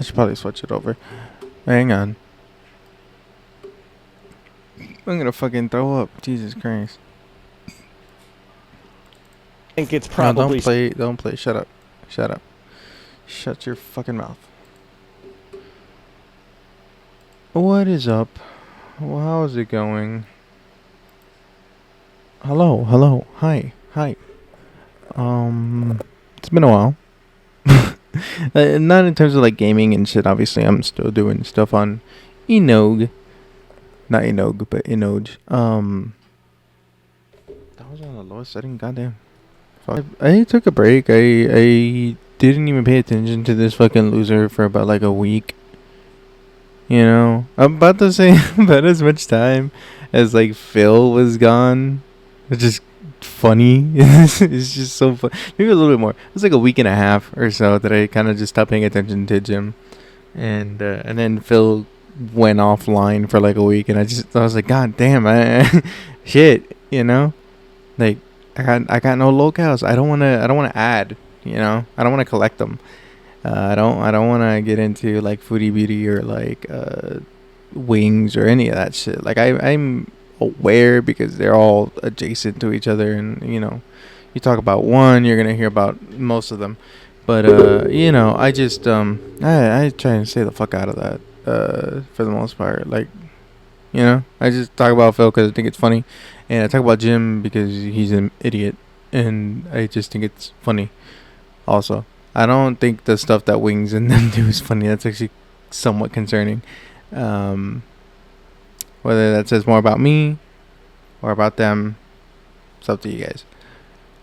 should probably switch it over. Hang on. I'm gonna fucking throw up. Jesus Christ. I think it's probably... No, don't play. Shut up. Shut up. Shut your fucking mouth. What is up? Well, how's it going? Hello. Hi. It's been a while. Not in terms of like gaming and shit. Obviously, I'm still doing stuff on INOJ. Not INOJ, but INOJ. That was on the lowest setting. Goddamn. Fuck. I took a break. I didn't even pay attention to this fucking loser for about like a week. You know, I'm about to say about as much time as like Phil was gone. It's just funny. It's just so fun. Maybe a little bit more. It was like a week and a half or so that I kind of just stopped paying attention to Jim, and then Phil went offline for like a week, and I was like, God damn, shit, you know, like I got no locales. I don't wanna add, you know, I don't wanna collect them. I don't wanna get into like Foodie Beauty or like Wings or any of that shit. Like I'm aware because they're all adjacent to each other, and you know, you talk about one, you're gonna hear about most of them. But you know, I just I try and stay the fuck out of that for the most part. Like, you know, I just talk about Phil because I think it's funny, and I talk about Jim because he's an idiot, and I just think it's funny. Also, I don't think the stuff that Wings and them do is funny. That's actually somewhat concerning. Whether that says more about me or about them, it's up to you guys.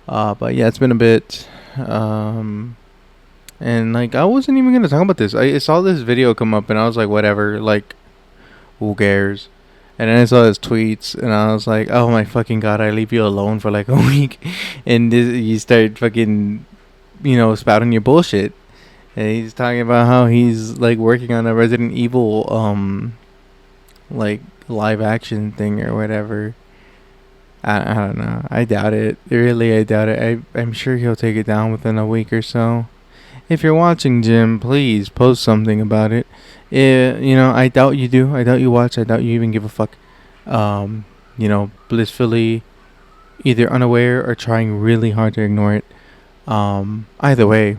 But yeah, it's been a bit. And like, I wasn't even gonna talk about this. I saw this video come up and I was like, whatever, like, who cares? And then I saw his tweets and I was like, oh my fucking god, I leave you alone for like a week, and you start fucking, you know, spouting your bullshit. And he's talking about how he's like working on a Resident Evil like live action thing or whatever. I don't know. I doubt it. Really, I doubt it. I'm sure he'll take it down within a week or so. If you're watching, Jim, please post something about it. You know, I doubt you do. I doubt you watch. I doubt you even give a fuck. You know, blissfully either unaware or trying really hard to ignore it. Either way,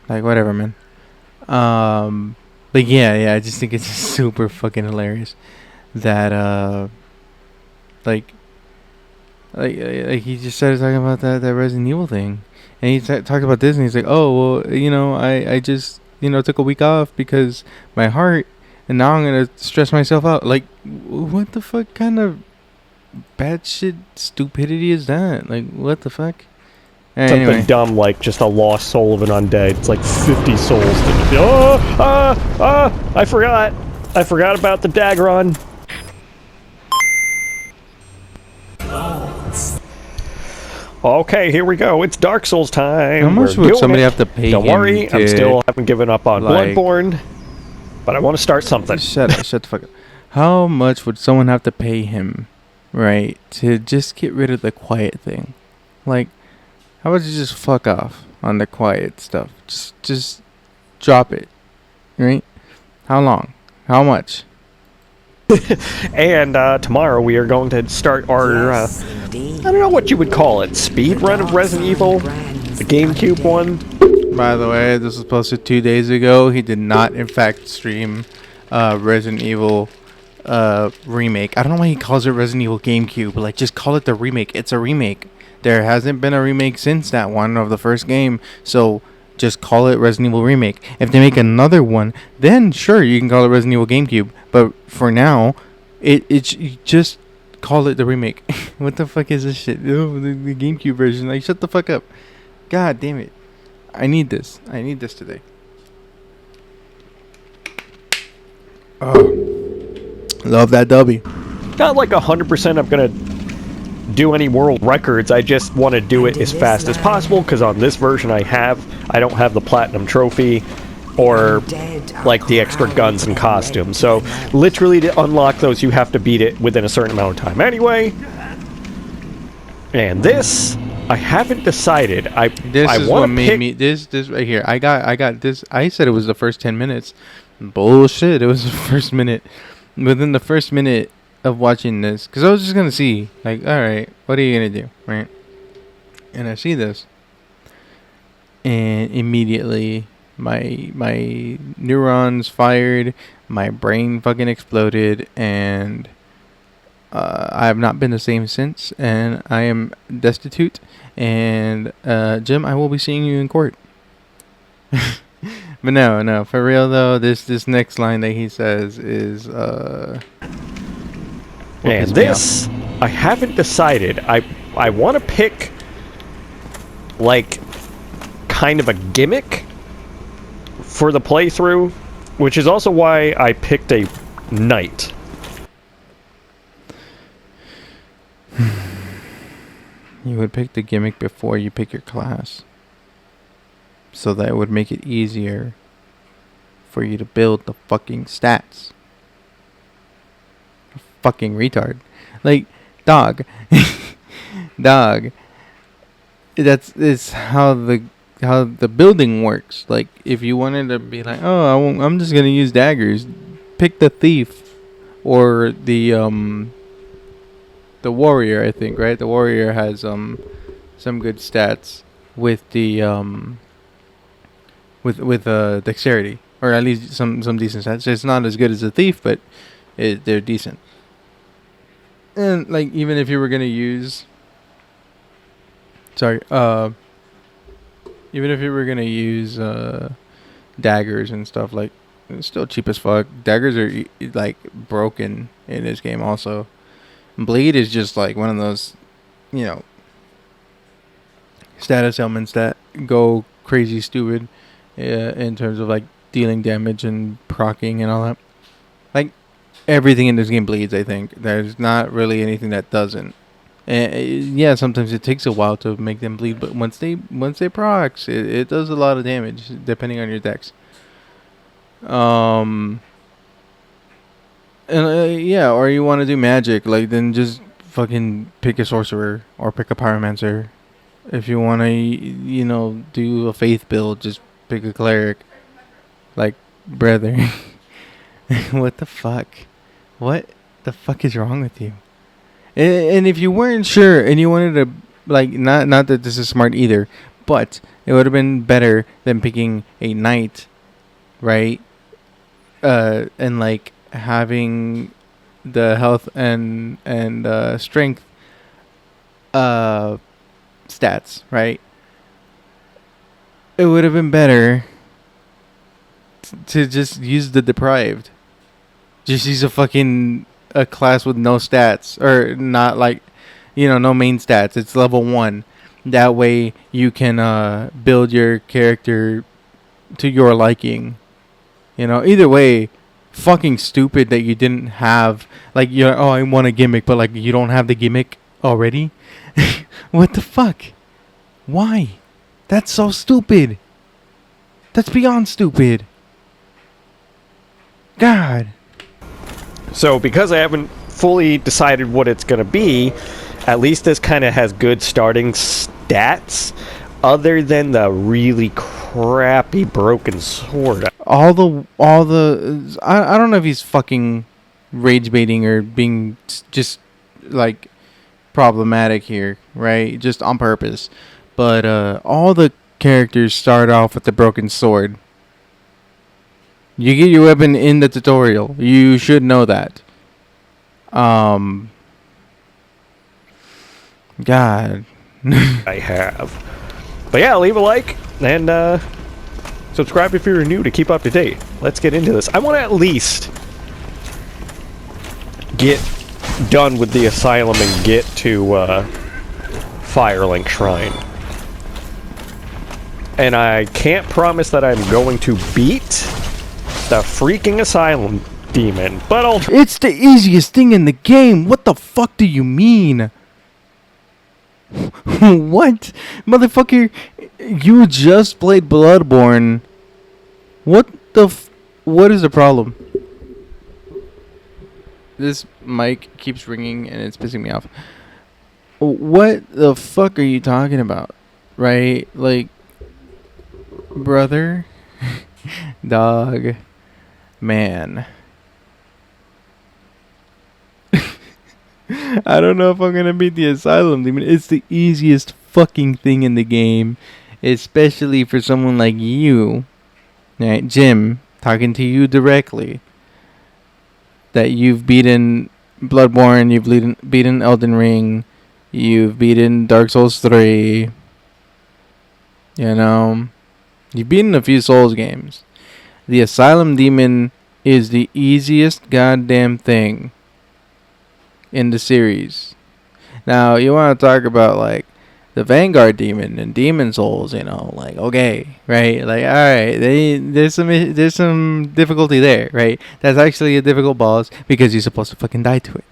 like, whatever, man. But yeah, I just think it's super fucking hilarious that like he just started talking about that Resident Evil thing, and he talked about this, and he's like, oh well, you know, I just, you know, took a week off because my heart, and now I'm gonna stress myself out. Like, what the fuck kind of bad shit stupidity is that? Like, what the fuck? Anyway. Something dumb like just a lost soul of an undead. It's like 50 souls. I forgot about the Dagron. Okay, here we go. It's Dark Souls time. How much would somebody have to pay? Don't worry, I still haven't given up on Bloodborne, but I want to start something. Shut the fuck up. How much would someone have to pay him, right, to just get rid of the quiet thing? Like, how about you just fuck off on the quiet stuff? Just drop it, right? How long? How much? And tomorrow we are going to start our, I don't know what you would call it, speed run of Resident Evil, the GameCube one. By the way, this was posted 2 days ago. He did not, in fact, stream Resident Evil remake. I don't know why he calls it Resident Evil GameCube, but like, just call it the remake. It's a remake. There hasn't been a remake since that one of the first game, so just call it Resident Evil Remake. If they make another one, then sure, you can call it Resident Evil GameCube. But for now, it's just call it the remake. What the fuck is this shit? Oh, the GameCube version. Like, shut the fuck up. God damn it. I need this. I need this today. Oh, love that W. Not like 100% I'm gonna do any world records. I just want to do it as fast as possible, because on this version I don't have the platinum trophy or like the extra guns and costumes. So literally to unlock those you have to beat it within a certain amount of time anyway. And this I haven't decided. This I is want what to made pick. me this right here. I got this. I said it was the first 10 minutes. Bullshit. It was the first minute. Within the first minute of watching this, because I was just gonna see, like, all right, what are you gonna do, right? And I see this, and immediately my neurons fired, my brain fucking exploded, and I have not been the same since, and I am destitute. And Jim, I will be seeing you in court. But no, for real though, this next line that he says is what And pissed me off. this, I haven't decided. I want to pick, like, kind of a gimmick for the playthrough, which is also why I picked a knight. You would pick the gimmick before you pick your class, so that it would make it easier for you to build the fucking stats. Fucking retard. Like, dog. Dog. It's how the building works. Like, if you wanted to be like, oh, I'm just gonna use daggers, pick the thief or the warrior. I think, right? The warrior has some good stats with the with dexterity, or at least some decent stats. It's not as good as the thief, but they're decent. And like, even if you were gonna use, sorry, even if you were gonna use daggers and stuff, like, it's still cheap as fuck. Daggers are like broken in this game. Also, blade is just like one of those, you know, status elements that go crazy stupid in terms of like dealing damage and proccing and all that. Like, everything in this game bleeds. I think there's not really anything that doesn't. Yeah, sometimes it takes a while to make them bleed, but once they procs, it does a lot of damage depending on your dex. And yeah, or you want to do magic, like, then just fucking pick a sorcerer or pick a pyromancer. If you want to, do a faith build, just pick a cleric. Like, brother. What the fuck? What the fuck is wrong with you? And if you weren't sure and you wanted to, like, not that this is smart either, but it would have been better than picking a knight, right? And like having the health and strength stats, right? It would have been better to just use the deprived. Just use a class with no stats, or not, like, no main stats. It's level 1. That way you can build your character to your liking. Either way, fucking stupid that you didn't have, like, oh, I want a gimmick, but like, you don't have the gimmick already. What the fuck? Why? That's so stupid. That's beyond stupid. God. So because I haven't fully decided what it's going to be, at least this kind of has good starting stats, other than the really crappy broken sword. I don't know if he's fucking rage baiting or being just like problematic here, right? Just on purpose. But all the characters start off with the broken sword. You get your weapon in the tutorial. You should know that. God. I have. But yeah, leave a like and subscribe if you're new to keep up to date. Let's get into this. I want to at least get done with the asylum and get to Firelink Shrine. And I can't promise that I'm going to beat the freaking asylum demon, but I'll try. It's the easiest thing in the game. What the fuck do you mean? What? Motherfucker, you just played Bloodborne. What is the problem? This mic keeps ringing and it's pissing me off. What the fuck are you talking about? Right? Like, brother, dog, man. I don't know if I'm gonna beat the Asylum Demon. It's the easiest fucking thing in the game, especially for someone like you, right, Jim? Talking to you directly. That you've beaten Bloodborne, you've beaten Elden Ring, you've beaten Dark Souls 3. You know, you've beaten a few Souls games. The Asylum Demon is the easiest goddamn thing in the series. Now, you want to talk about, like, the Vanguard Demon and Demon Souls, like, okay, right? Like, all right, there's some difficulty there, right? That's actually a difficult boss because you're supposed to fucking die to it,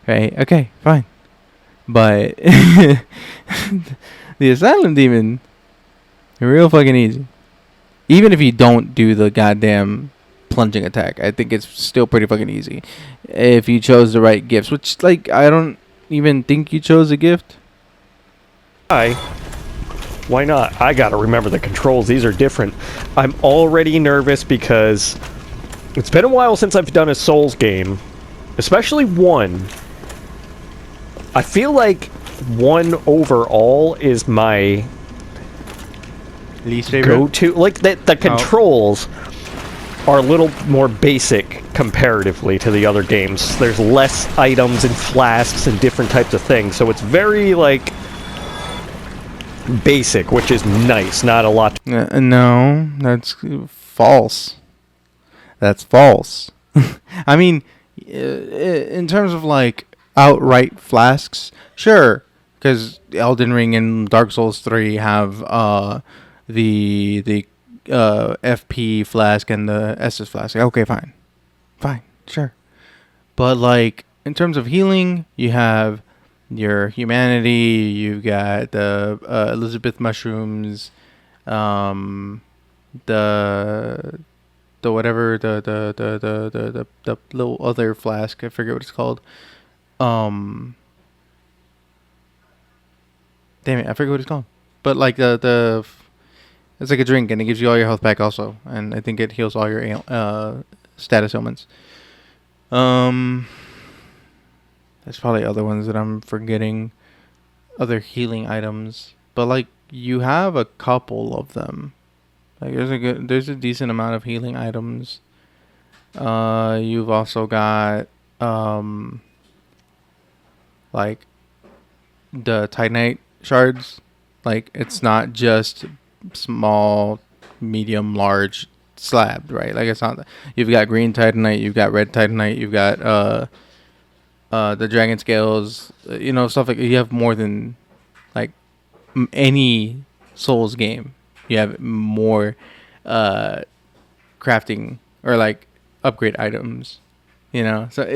right? Okay, fine. But the Asylum Demon, real fucking easy. Even if you don't do the goddamn plunging attack, I think it's still pretty fucking easy if you chose the right gifts. Which, like, I don't even think you chose a gift. Why not? I gotta remember the controls. These are different. I'm already nervous because it's been a while since I've done a Souls game, especially one. I feel like one overall is my Least favorite? go-to. Like, the controls are a little more basic comparatively to the other games. There's less items and flasks and different types of things, so it's very, like, basic, which is nice. Not a lot. No, that's false. That's false. I mean, in terms of, like, outright flasks, sure, because Elden Ring and Dark Souls 3 have the FP flask and the SS flask. Okay, fine, sure. But, like, in terms of healing, you have your humanity. You've got the Elizabeth mushrooms, the whatever the little other flask. I forget what it's called. Damn it, I forget what it's called. But, like, it's like a drink, and it gives you all your health back also, and I think it heals all your status ailments. There's probably other ones that I'm forgetting, other healing items, but, like, you have a couple of them. Like, there's a decent amount of healing items. You've also got like the Titanite shards. Like, it's not just small, medium, large slabbed, right? Like, it's not. You've got green Titanite, you've got red Titanite, you've got the dragon scales, stuff like. You have more than, like, any Souls game. You have more crafting or, like, upgrade items, so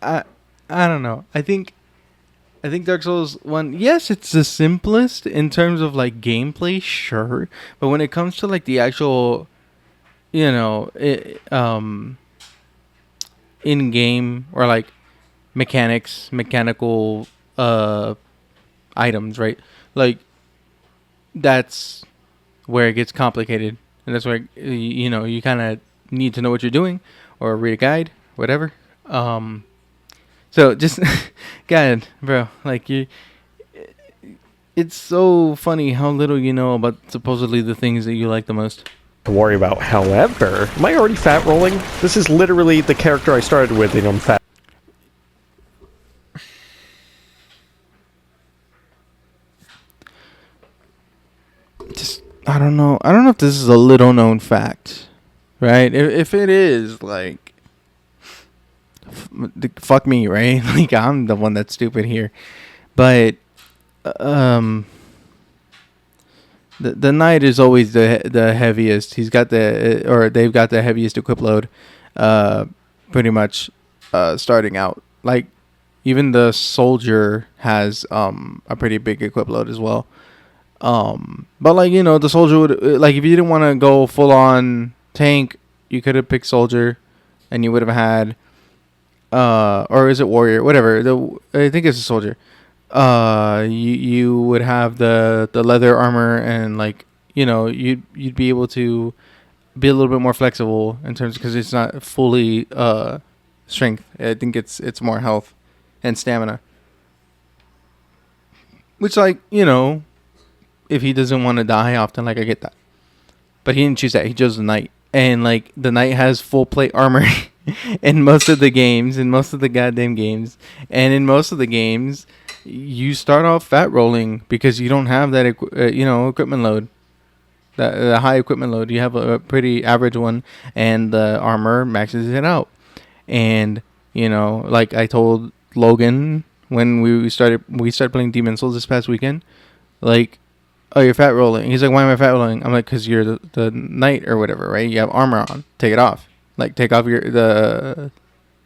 I don't know. I think Dark Souls 1, yes, it's the simplest in terms of, like, gameplay, sure, but when it comes to, like, the actual in game, or, like, mechanical items, right? Like, that's where it gets complicated, and that's where you kind of need to know what you're doing, or read a guide, whatever. So just God, bro, like, it's so funny how little you know about supposedly the things that you like the most to worry about. However, am I already fat rolling? This is literally the character I started with, and I'm fat. Just, I don't know if this is a little known fact, right? If it is, like, fuck me, right? Like, I'm the one that's stupid here, but the knight is always the heaviest. They've got the heaviest equip load, pretty much, starting out. Like, even the soldier has a pretty big equip load as well. But, like, the soldier would, like, if you didn't want to go full on tank, you could have picked soldier, and you would have had, or is it warrior? Whatever. I think it's a soldier. you would have the leather armor, and like, you know, you'd be able to be a little bit more flexible in terms, because it's not fully strength. I think it's more health and stamina. Which, like, you know, if he doesn't want to die often, like, I get that. But he didn't choose that. He chose the knight, and like the knight has full plate armor in most of the games, in most of the goddamn games, and in most of the games, you start off fat rolling because you don't have that equipment load. The high equipment load. You have a pretty average one, and the armor maxes it out. And you know, like I told Logan when we started playing Demon Souls this past weekend, like, oh, you're fat rolling. He's like, why am I fat rolling? I'm like, because you're the knight or whatever, right? You have armor on. Take it off. Like, take off the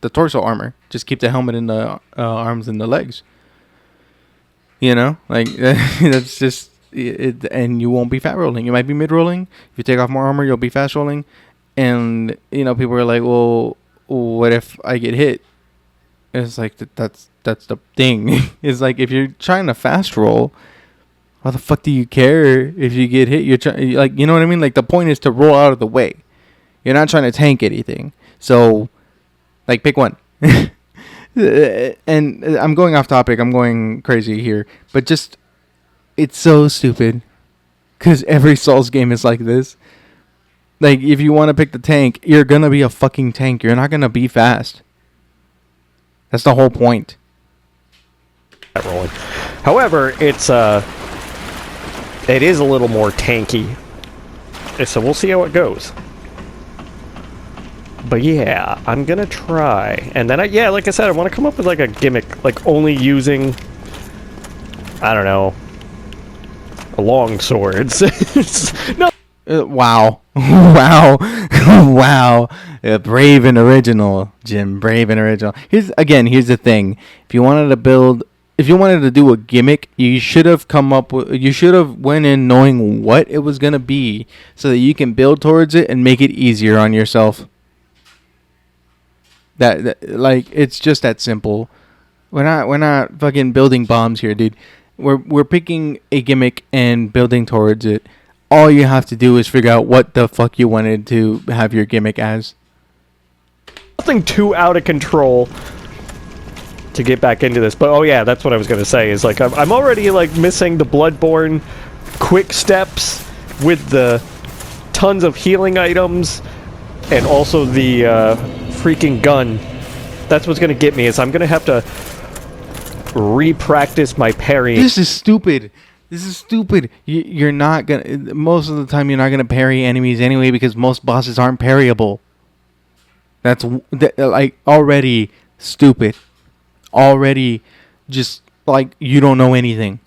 torso armor. Just keep the helmet in the arms and the legs. You know, like that's just it, and you won't be fat rolling. You might be mid rolling. If you take off more armor, you'll be fast rolling. And you know, people are like, well, what if I get hit? And it's like that's the thing. It's like, if you're trying to fast roll, why the fuck do you care if you get hit? Like, you know what I mean? Like, the point is to roll out of the way. You're not trying to tank anything. So, like, pick one. And I'm going off topic. I'm going crazy here. But just, it's so stupid. Because every Souls game is like this. Like, if you want to pick the tank, you're going to be a fucking tank. You're not going to be fast. That's the whole point. Rolling. However, it is a little more tanky. So we'll see how it goes. But yeah, I'm gonna try. And then, like I said, I want to come up with like a gimmick, like only using, I don't know, long swords. No. Wow. Wow. Wow. Brave and original, Jim. Brave and original. Here's the thing. If you wanted to do a gimmick, you should have went in knowing what it was going to be, so that you can build towards it and make it easier on yourself. That like, it's just that simple. We're not fucking building bombs here, dude. We're picking a gimmick and building towards it. All you have to do is figure out what the fuck you wanted to have your gimmick as. Nothing too out of control to get back into this, but oh yeah, that's what I was gonna say. Is like, I'm already like missing the Bloodborne quick steps with the tons of healing items, and also the freaking gun. That's what's gonna get me. Is I'm gonna have to re-practice my parry. This is stupid. You're not gonna. Most of the time, you're not gonna parry enemies anyway, because most bosses aren't parryable. That's like already stupid. Already, just like, you don't know anything.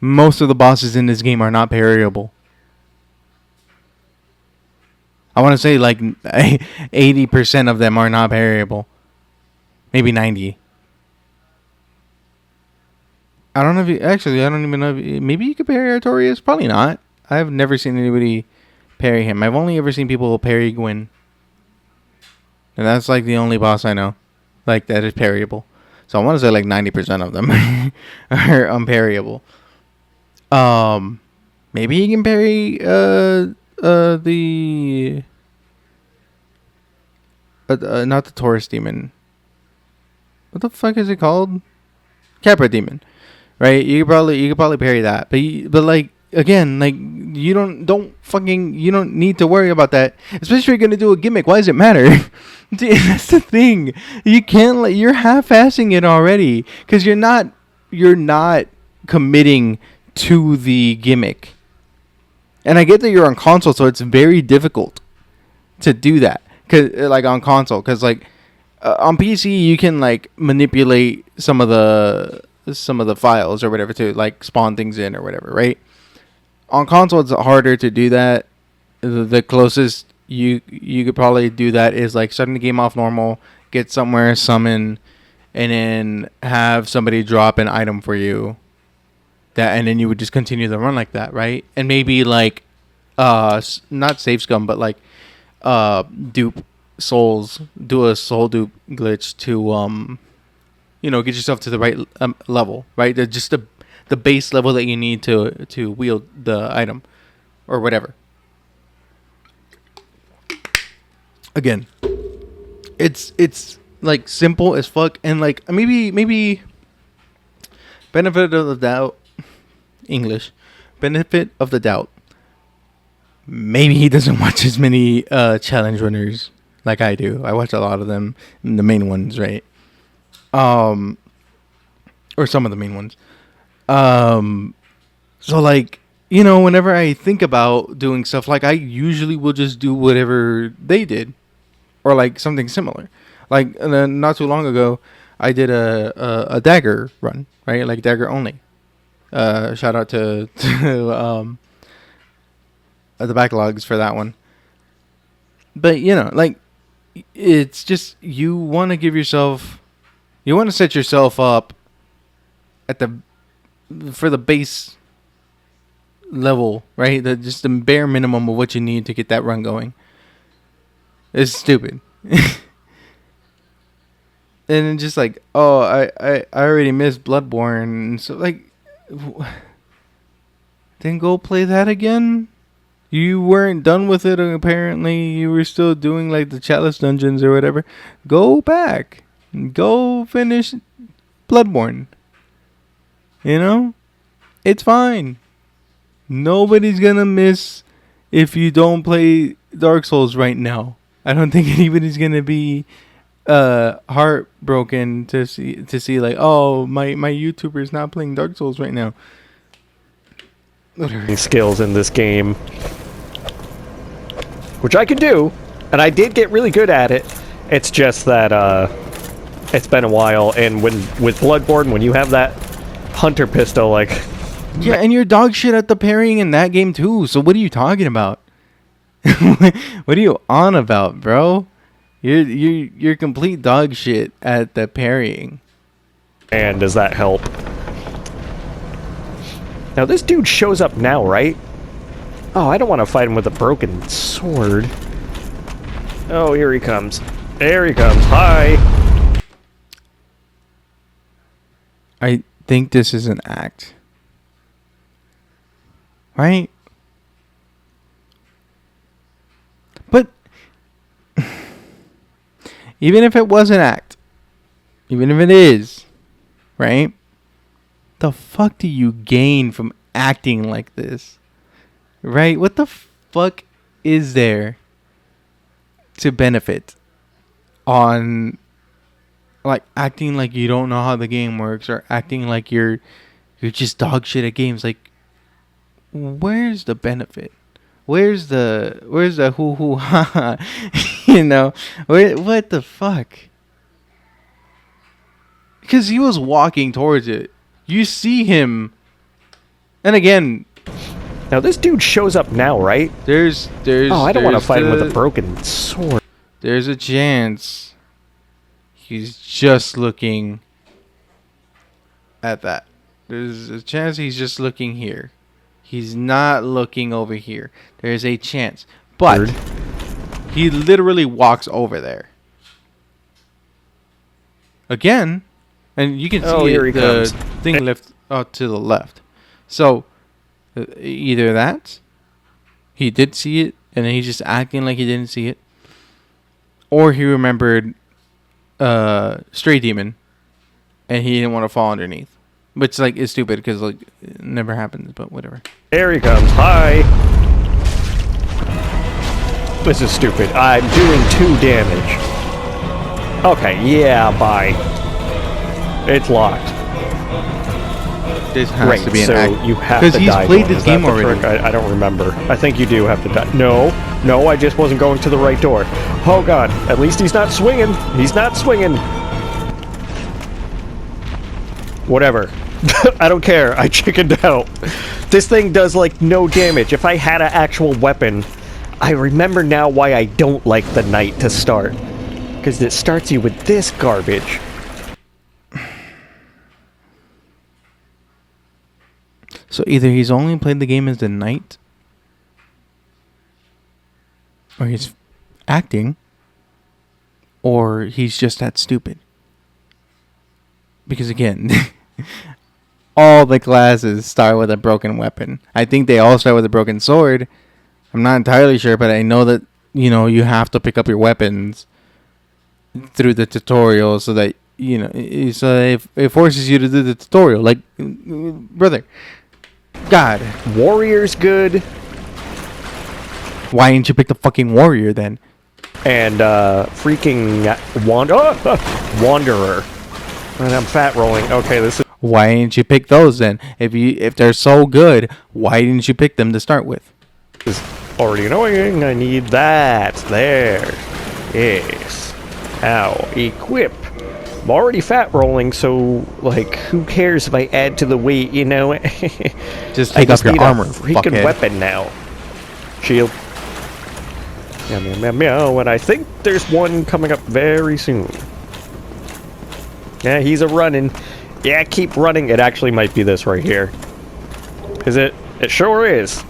Most of the bosses in this game are not parryable. I want to say like 80% of them are not parryable. Maybe 90. I don't know if I don't even know if maybe you could parry Artorias. Probably not. I've never seen anybody parry him. I've only ever seen people parry Gwyn. And that's like the only boss I know, like, that is parryable. So I want to say like 90% of them are unparryable. Maybe he can parry the not the Taurus demon. What the fuck is it called? Capra demon, right? You could probably parry that, but like, again, like, you don't need to worry about that. Especially if you're gonna do a gimmick. Why does it matter? That's the thing. You can't. You're half-assing it already, because you're not committing to the gimmick. And I get that you're on console, so it's very difficult to do that. Cause like on console, because like on PC you can like manipulate some of the files or whatever to like spawn things in or whatever, right? On console it's harder to do that. The closest you could probably do that is like starting the game off normal, get somewhere, summon, and then have somebody drop an item for you. And then you would just continue the run like that, right? And maybe like not save scum, but like dupe souls, do a soul dupe glitch to get yourself to the right level, right? Just the base level that you need to wield the item or whatever. Again, it's like simple as fuck, and like maybe benefit of the doubt, English, benefit of the doubt. Maybe he doesn't watch as many challenge runners like I do. I watch a lot of them, the main ones, right? Or some of the main ones. So like, whenever I think about doing stuff, like I usually will just do whatever they did, or like something similar. Like not too long ago, I did a dagger run, right? Like dagger only. Shout out to the backlogs for that one. But like it's just you want to set yourself up at for the base level, right? Just the bare minimum of what you need to get that run going. It's stupid. And then just like, oh, I already missed Bloodborne, so like, then go play that again. You weren't done with it, apparently. You were still doing like the chalice dungeons or whatever. Go back, go finish Bloodborne. It's fine. Nobody's gonna miss if you don't play Dark Souls right now. I don't think anybody's gonna be heartbroken to see like, oh, my YouTuber's not playing Dark Souls right now. Whatever. Skills in this game, which I can do, and I did get really good at it. It's just that it's been a while, and with Bloodborne, when you have that hunter pistol, like, yeah, and you're dog shit at the parrying in that game too. So what are you talking about? What are you on about, bro? You're complete dog shit at the parrying. And does that help? Now this dude shows up now, right? Oh, I don't want to fight him with a broken sword. Oh, here he comes. There he comes. Hi. I think this is an act. Right? But even if it was an act, even if it is, right? The fuck do you gain from acting like this? Right? What the fuck is there to benefit on like acting like you don't know how the game works, or acting like you're just dog shit at games? Like, where's the benefit? Where's the hoo hoo ha ha? What the fuck? Because he was walking towards it. You see him, and again, now this dude shows up now, right? There's. Oh, I don't want to fight him with a broken sword. There's a chance he's just looking at that. There's a chance he's just looking here. He's not looking over here. There's a chance. But he literally walks over there. Again. And you can see the thing lift to the left. So, either that, he did see it, and then he's just acting like he didn't see it. Or he remembered Stray Demon, and he didn't want to fall underneath. Which, like, is stupid, because, like, it never happens, but whatever. There he comes. Hi. This is stupid. I'm doing 2 damage. Okay, yeah, bye. It's locked. This has to be an act. You have to die. Because he's played this game already. I don't remember. I think you do have to die. No, I just wasn't going to the right door. Oh god, at least he's not swinging. He's not swinging. Whatever. I don't care. I chickened out. This thing does, like, no damage. If I had an actual weapon, I remember now why I don't like the night to start. Because it starts you with this garbage. So either he's only played the game as the knight, or he's acting, or he's just that stupid. because again, all the classes start with a broken weapon. I think they all start with a broken sword. I'm not entirely sure, but I know that, you know, you have to pick up your weapons through the tutorial so that, you know, so it forces you to do the tutorial. Like, brother, God. Warrior's good. Why didn't you pick the fucking warrior then? And freaking Wanderer. And I'm fat rolling. Okay, this is... Why didn't you pick those then? If they're so good, why didn't you pick them to start with? is already annoying. I need that. There. Yes. Ow. Equip. I'm already fat rolling, so, like, who cares if I add to the weight, you know? Just take off your armor, freaking fuckhead. weapon now. Shield. Meow, meow, meow, meow. And I think there's one coming up very soon. Yeah, he's a running. Yeah, keep running. It actually might be this right here. Is it? It sure is.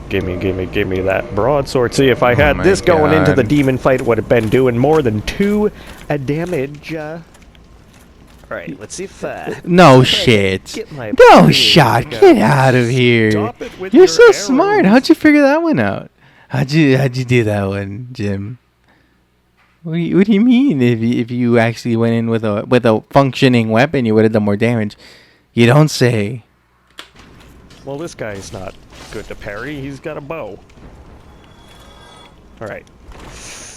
Give me that broadsword. See, if I had this going into the demon fight, it would have been doing more than 2 damage. Alright, let's see if... no shit. No shot. Get out of here. You're so smart. How'd you figure that one out? How'd you do that one, Jim? What do you mean? If you actually went in with a functioning weapon, you would have done more damage. You don't say. Well, this guy's not good to parry. He's got a bow. Alright.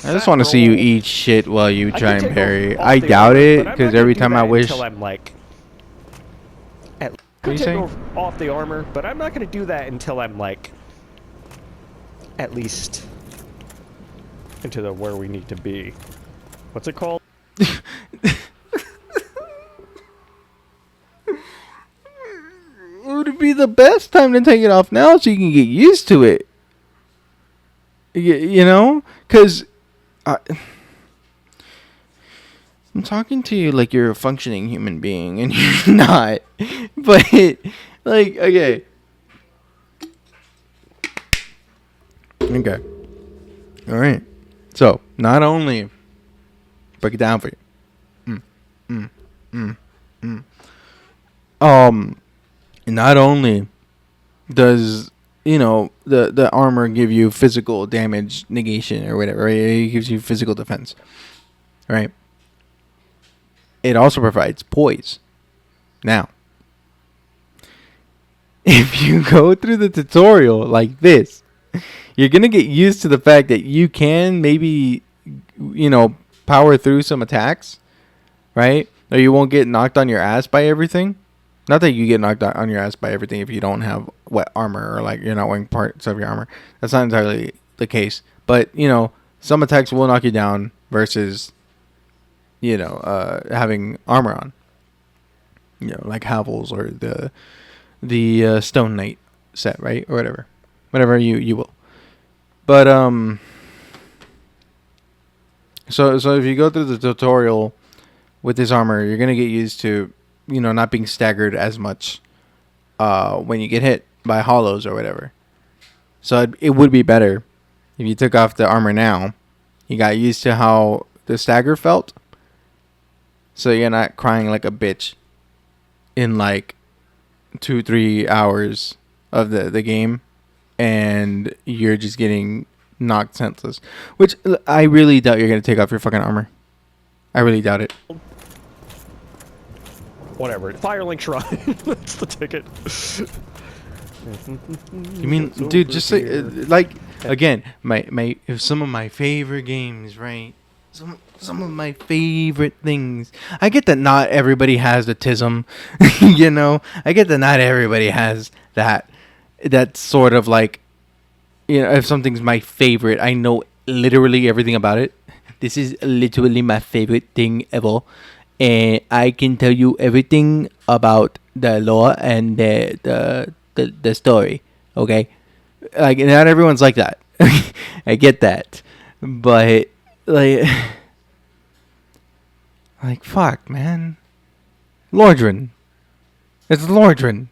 I just want to see you eat shit while you try and parry. I doubt it, because every time I wish... Until I'm like... Could take off the armor, but I'm not going to do that until I'm like... At least... into the where we need to be. What's it called? It would be the best time to take it off now so you can get used to it. You know? Because... I'm talking to you like you're a functioning human being, and you're not. But, like, okay. Okay. All right. So, not only... break it down for you. Not only does, you know, the armor give you physical damage negation or whatever, right? It gives you physical defense, right? It also provides poise. Now, if you go through the tutorial like this, you're going to get used to the fact that you can maybe, you know, power through some attacks, right? Or you won't get knocked on your ass by everything. Not that you get knocked on your ass by everything if you don't have wet armor or like you're not wearing parts of your armor. That's not entirely the case. But, you know, some attacks will knock you down versus, you know, having armor on. You know, like Havel's or the Stone Knight set, right? Or whatever. Whatever you will. But, so if you go through the tutorial with this armor, you're going to get used to, you know, not being staggered as much when you get hit by hollows or whatever. So it would be better if you took off the armor now. You got used to how the stagger felt. So you're not crying like a bitch in like 2-3 hours of the game. And you're just getting knocked senseless. Which I really doubt you're going to take off your fucking armor. I really doubt it. Whatever. Firelink Shrine. That's the ticket. You mean, dude, just say, like, again, my some of my favorite games, right? Some of my favorite things. I get that not everybody has the tism, you know? I get that not everybody has that sort of like, you know, if something's my favorite, I know literally everything about it. This is literally my favorite thing ever. And I can tell you everything about the lore and the story, okay? Like, not everyone's like that. I get that. But, like, fuck, man. Lordran. It's Lordran.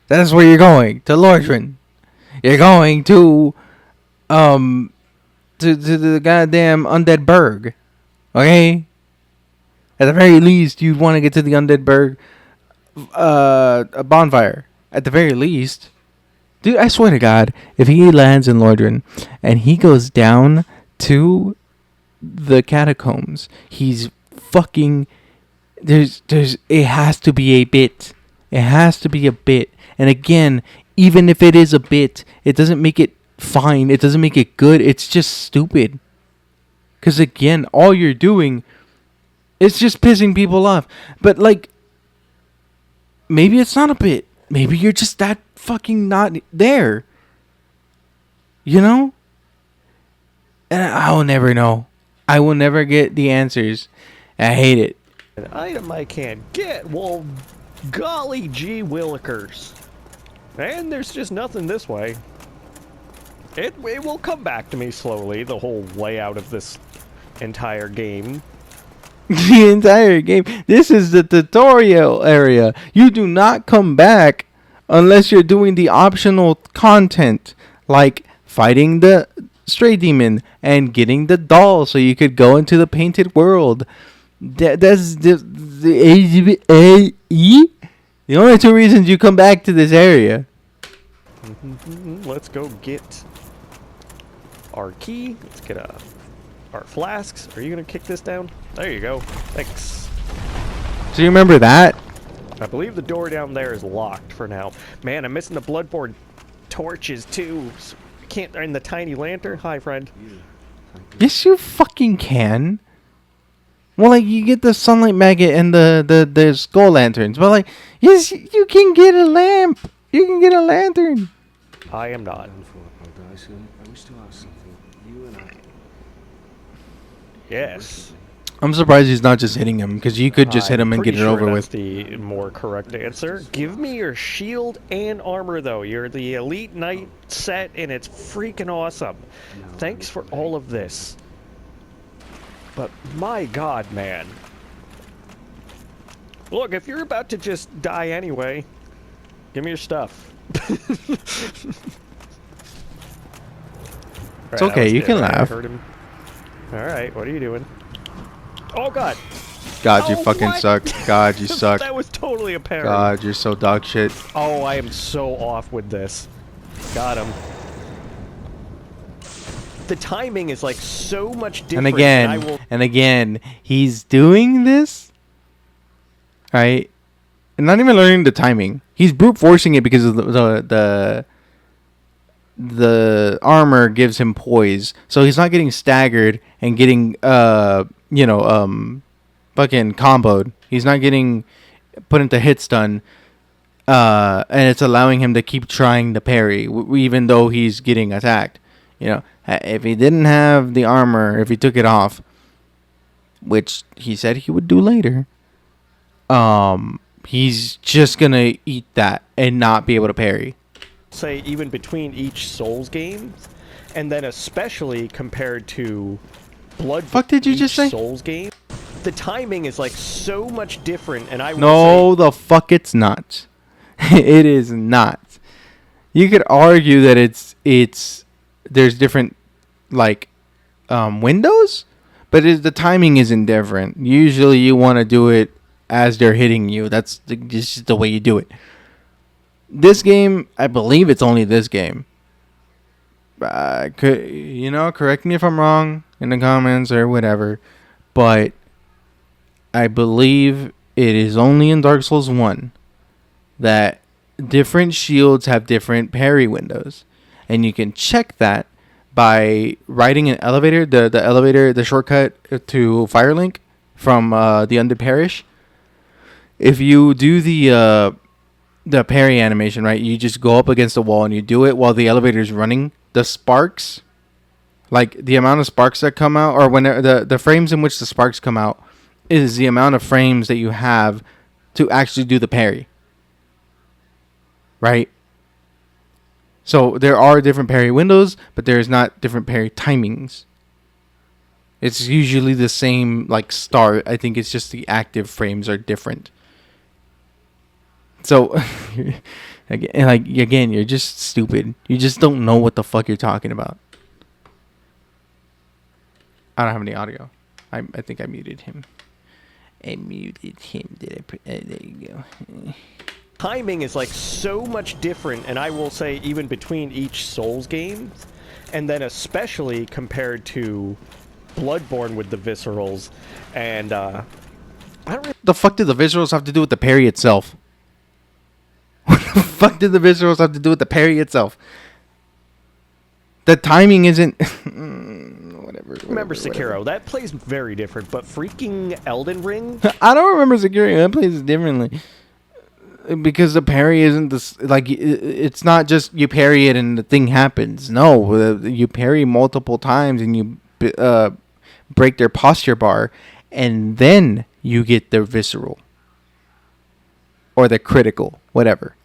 That's where you're going, to Lordran. You're going to the goddamn undead burg, okay? At the very least, you'd want to get to the Undead Berg a bonfire. At the very least. Dude, I swear to God, if he lands in Lordran and he goes down to the catacombs, he's fucking... There's it has to be a bit. It has to be a bit. And again, even if it is a bit, it doesn't make it fine. It doesn't make it good. It's just stupid. Because again, all you're doing is just pissing people off. But like, maybe it's not a bit. Maybe you're just that fucking not there. You know? And I will never know. I will never get the answers. I hate it. An item I can't get? Well, golly gee willikers. And there's just nothing this way. It will come back to me slowly, the whole layout of this entire game. The entire game. This is the tutorial area. You do not come back unless you're doing the optional content, like fighting the stray demon and getting the doll so you could go into the painted world. That's the only two reasons you come back to this area. Let's go get our key. Let's get our flasks. Are you gonna kick this down? There you go. Thanks. Do you remember that? I believe the door down there is locked for now. Man, I'm missing the bloodborne torches too. So I can't. And the tiny lantern. Hi, friend. Yes, you fucking can. Well, like, you get the sunlight maggot and the skull lanterns, but like, yes, you can get a lamp. You can get a lantern. I am not. Yes. I'm surprised he's not just hitting him, because you could just hit him and get it over with. That's the more correct answer. Give me your shield and armor, though. You're the Elite Knight set, and it's freaking awesome. Thanks for all of this. But my God, man. Look, if you're about to just die anyway, give me your stuff. It's okay, you can laugh. Alright, what are you doing? Oh God! God, you fucking suck. God, you suck. That was totally apparent. God, you're so dog shit. Oh, I am so off with this. Got him. The timing is like so much different. And again, he's doing this, right? And not even learning the timing. He's brute forcing it because of the armor gives him poise, so he's not getting staggered and getting fucking comboed. He's not getting put into hit stun, and it's allowing him to keep trying to parry even though he's getting attacked. You know, if he didn't have the armor, if he took it off, which he said he would do later, he's just gonna eat that and not be able to parry. Say even between each Souls game, and then especially compared to Blood. Fuck did you just say? Souls game, the timing is like so much different, and I would no, the fuck it's not. It is not. You could argue that it's there's different like windows, but the timing isn't different. Usually you want to do it as they're hitting you. That's just the way you do it. This game, I believe it's only this game. Correct me if I'm wrong in the comments or whatever, but I believe it is only in Dark Souls 1 that different shields have different parry windows. And you can check that by riding an elevator, the elevator, the shortcut to Firelink from the Undead Parish. If you do the parry animation, right, you just go up against the wall and you do it while the elevator is running. The sparks, like the amount of sparks that come out, or when the frames in which the sparks come out, is the amount of frames that you have to actually do the parry. Right? So there are different parry windows, but there's not different parry timings. It's usually the same, like, start. I think it's just the active frames are different. So, again, you're just stupid. You just don't know what the fuck you're talking about. I don't have any audio. I think I muted him. I muted him. There you go. Timing is like so much different, and I will say even between each Souls game, and then especially compared to Bloodborne with the viscerals, and I don't really The fuck did the visuals have to do with the parry itself? What the fuck did the visuals have to do with the parry itself? The timing isn't. Whatever. remember Sekiro. That plays very different, but freaking Elden Ring. I don't remember Sekiro. That plays differently. Because the parry isn't this, like, it's not just you parry it and the thing happens. No, you parry multiple times and you break their posture bar, and then you get their visceral or the critical, whatever.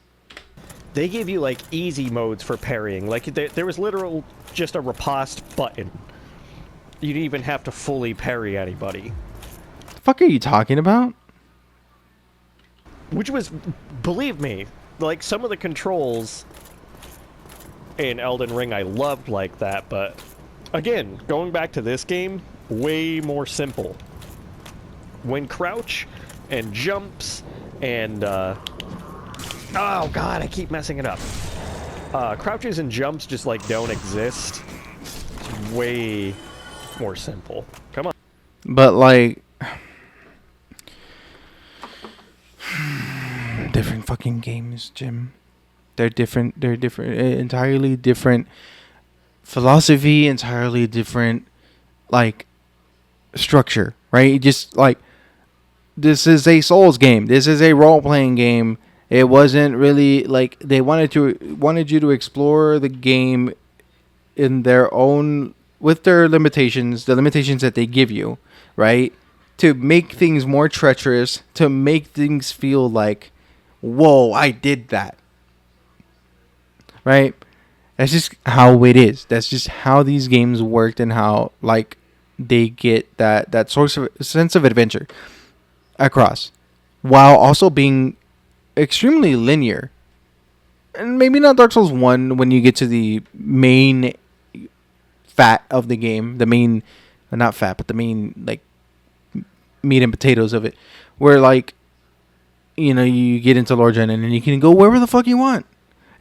They give you like easy modes for parrying. Like there was literal just a riposte button. You didn't even have to fully parry anybody. The fuck are you talking about? Which was, believe me, like some of the controls in Elden Ring I loved like that, but again, going back to this game, way more simple. When crouch and jumps and oh god, I keep messing it up. Crouches and jumps just like don't exist. It's way more simple. Come on. But like different fucking games, Jim. They're different. They're different. Entirely different philosophy. Entirely different, like, structure. Right? Just like this is a Souls game. This is a role playing game. It wasn't really like they wanted you to explore the game in their own, with their limitations, the limitations that they give you, right? To make things more treacherous, to make things feel like, whoa, I did that. Right? That's just how it is. That's just how these games worked, and how, like, they get that source of sense of adventure across, while also being extremely linear. And maybe not Dark Souls 1 when you get to the main fat of the game, the main, not fat, but the main, like, meat and potatoes of it, where, like, you know, you get into Lord Gen and you can go wherever the fuck you want,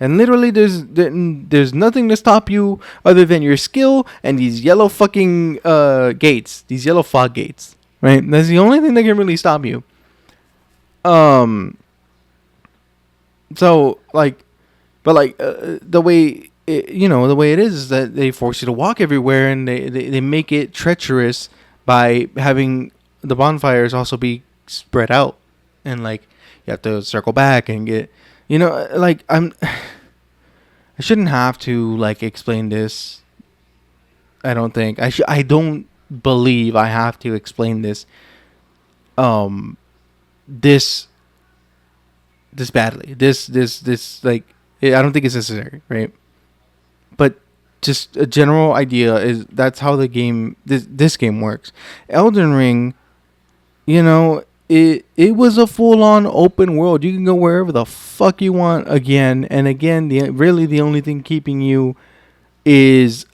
and literally there's nothing to stop you other than your skill and these yellow fucking gates, these yellow fog gates, right? That's the only thing that can really stop you. So, like, but like the way the way it is that they force you to walk everywhere, and they make it treacherous by having the bonfires also be spread out, and like you have to circle back and get, like, I shouldn't have to, like, explain this. I don't think I don't believe I have to explain this this badly, this like, I don't think it's necessary, right? But just a general idea is that's how the game, this game works. Elden Ring, it was a full-on open world. You can go wherever the fuck you want again and again. The only thing keeping you is,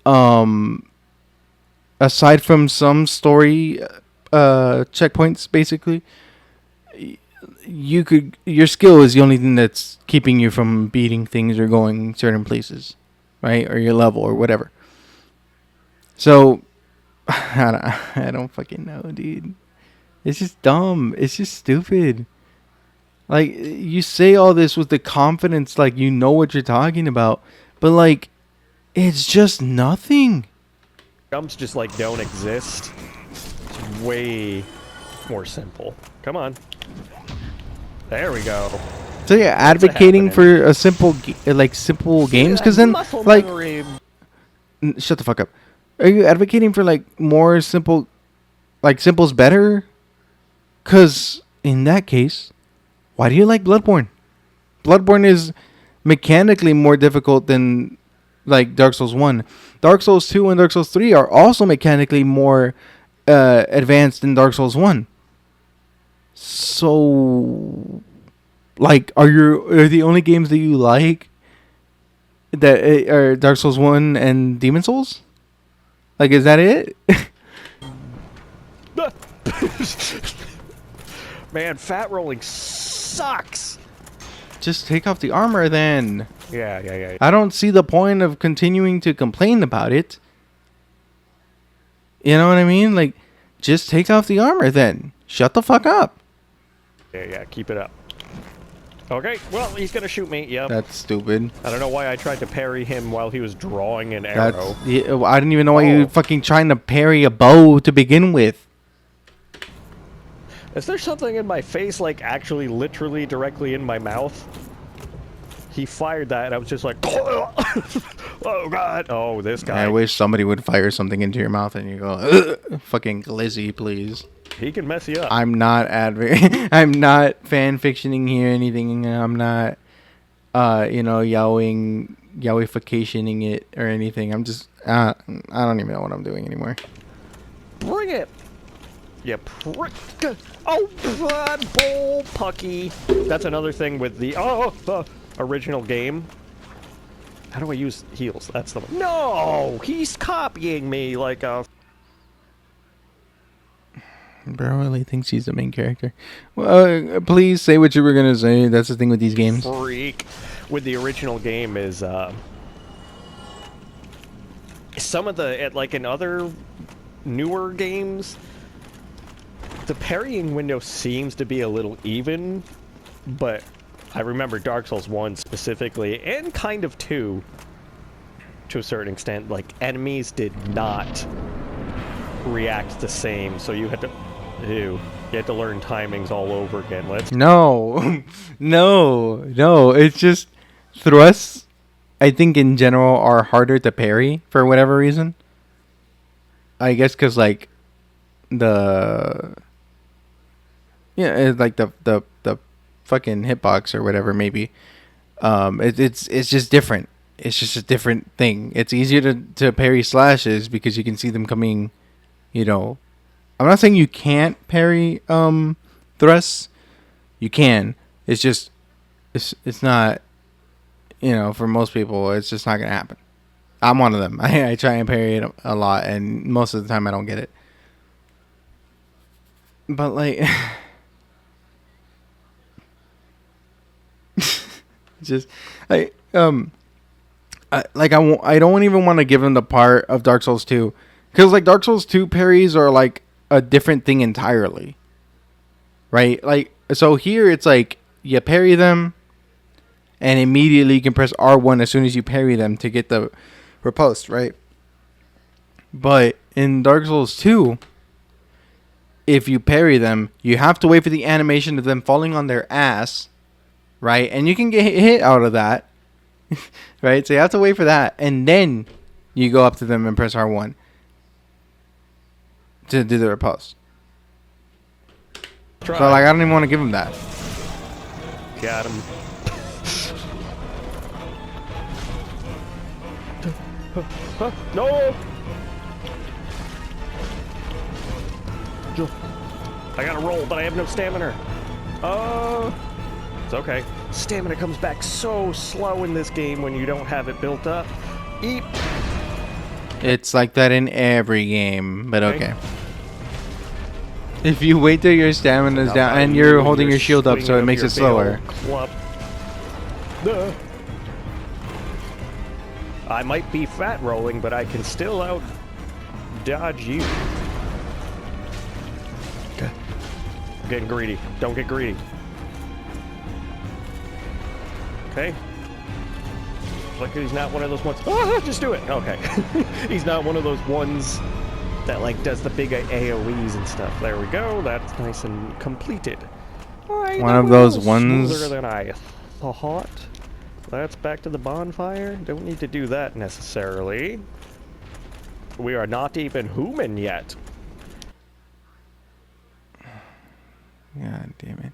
aside from some story checkpoints, basically, your skill is the only thing that's keeping you from beating things or going certain places, right? Or your level or whatever. So I don't fucking know, dude. It's just dumb. It's just stupid. Like, you say all this with the confidence, like you know what you're talking about, but like, it's just nothing. Jumps just like don't exist. It's way more simple. Come on. There we go. So you're advocating for a simple games, because then, like, shut the fuck up. Are you advocating for, like, more simple, like, simple's better? Because in that case, why do you like Bloodborne? Bloodborne is mechanically more difficult than, like, Dark Souls 1. Dark Souls 2 and Dark Souls 3 are also mechanically more advanced than Dark Souls 1. So, like, are the only games that you like that are Dark Souls 1 and Demon Souls? Like, is that it? Man, fat rolling sucks. Just take off the armor then. Yeah. I don't see the point of continuing to complain about it. You know what I mean? Like, just take off the armor then. Shut the fuck up. Yeah, keep it up. Okay, well, he's gonna shoot me, yep. That's stupid. I don't know why I tried to parry him while he was drawing an arrow. Yeah, I didn't even know why you were fucking trying to parry a bow to begin with. Is there something in my face, like, actually literally directly in my mouth? He fired that, and I was just like, oh god, oh, this guy. I wish somebody would fire something into your mouth and you go, ugh, fucking glizzy, please. He can mess you up. I'm not I'm not fan fictioning here or anything. I'm not, yaoificationing it or anything. I'm just, I don't even know what I'm doing anymore. Bring it! Yeah, oh, bull pucky. That's another thing with the original game. How do I use heals? That's the one. No! He's copying me like a... Bro really thinks he's the main character. Well, please say what you were gonna say. That's the thing with these games. Freak. With the original game is, some of the, like in other newer games, the parrying window seems to be a little even, but I remember Dark Souls 1 specifically, and kind of 2, to a certain extent, like, enemies did not react the same, so you had to... you had to learn timings all over again. No. No, it's just thrusts, I think in general, are harder to parry for whatever reason. I guess because, like, it's like the fucking hitbox or whatever, maybe. It's just different. It's just a different thing. It's easier to parry slashes because you can see them coming, I'm not saying you can't parry thrusts. You can. It's just it's not, for most people it's just not gonna happen. I'm one of them. I try and parry it a lot, and most of the time I don't get it. But like, just I don't even want to give him the part of Dark Souls 2, because like Dark Souls 2 parries are like a different thing entirely, right? Like, so here it's like you parry them and immediately you can press R1 as soon as you parry them to get the riposte, right? But in Dark Souls 2, if you parry them, you have to wait for the animation of them falling on their ass, right? And you can get hit out of that, right? So you have to wait for that, and then you go up to them and press R1 to do the riposte. So like, I don't even want to give him that. Got him. No! I gotta roll, but I have no stamina. It's okay. Stamina comes back so slow in this game when you don't have it built up. Eep. It's like that in every game, but okay. If you wait till your stamina's down and you're holding your shield up, so it makes it slower. I might be fat rolling, but I can still out dodge you. Okay. I'm getting greedy. Don't get greedy. Okay. Like he's not one of those ones. Oh, just do it. Okay. He's not one of those ones that like does the big AoEs and stuff. There we go. That's nice and completed. All right. One of those ones. Smoother than I thought. That's back to the bonfire. Don't need to do that necessarily. We are not even human yet. God damn it.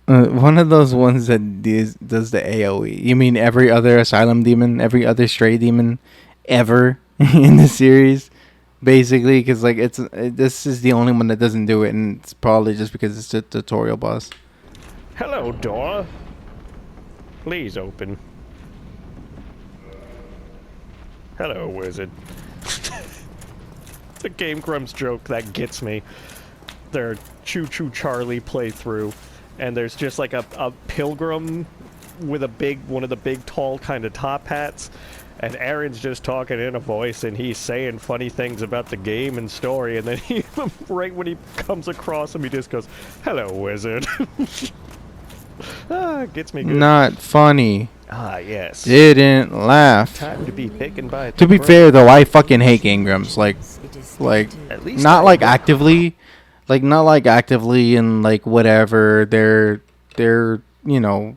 One of those ones that does the AoE. You mean every other asylum demon, every other stray demon ever in the series? Basically, because like this is the only one that doesn't do it, and it's probably just because it's a tutorial boss. Hello, door. Please open. Hello, wizard. the Game Grumps joke that gets me. Their Choo Choo Charlie playthrough, and there's just like a pilgrim with one of the big tall kind of top hats, and Aaron's just talking in a voice, and he's saying funny things about the game and story, and then right when he comes across him, he just goes, "Hello, wizard." Gets me good. Not funny. Ah, yes. Didn't laugh. Time to be taken by. To be fair, though, I fucking hate Game Grumps. Like, At least not like actively, and like whatever. They're you know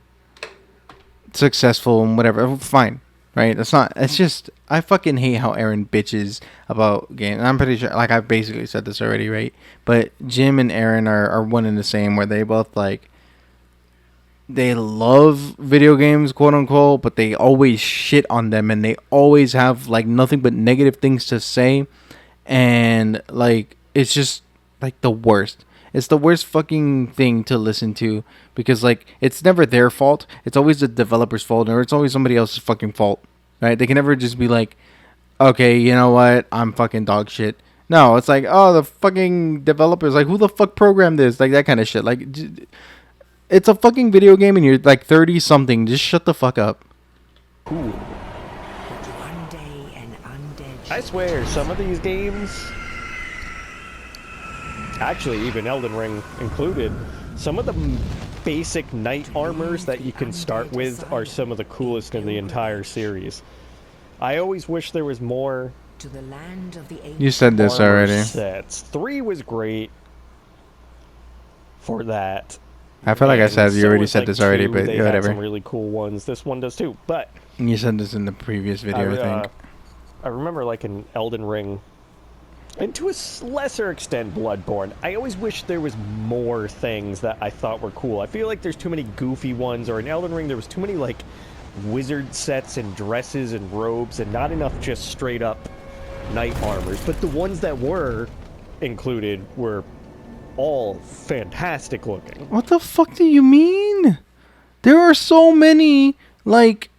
successful and whatever. Fine, right? That's not. It's just I fucking hate how Aaron bitches about games. I'm pretty sure, like I've basically said this already, right? But Jim and Aaron are one and the same, where they both like. They love video games, quote unquote, but they always shit on them, and they always have like nothing but negative things to say, and like it's just like the worst. It's the worst fucking thing to listen to, because like it's never their fault. It's always the developer's fault, or it's always somebody else's fucking fault, right? They can never just be like, okay, you know what, I'm fucking dog shit. No, it's like, oh, the fucking developers, like, who the fuck programmed this, like that kind of shit, like. It's a fucking video game and you're like 30 something. Just shut the fuck up. Cool. I swear, some of these games, actually even Elden Ring included, some of the basic knight armors that you can start with are some of the coolest in the entire series. I always wish there was more. You said this already. Sets. 3 was great for that. I feel like I said you already said this already, but they whatever. Had some really cool ones. This one does too, but you said this in the previous video, I think. I remember, like in Elden Ring, and to a lesser extent, Bloodborne. I always wish there was more things that I thought were cool. I feel like there's too many goofy ones, or in Elden Ring there was too many like wizard sets and dresses and robes, and not enough just straight up knight armors. But the ones that were included were all fantastic looking. What the fuck do you mean? There are so many like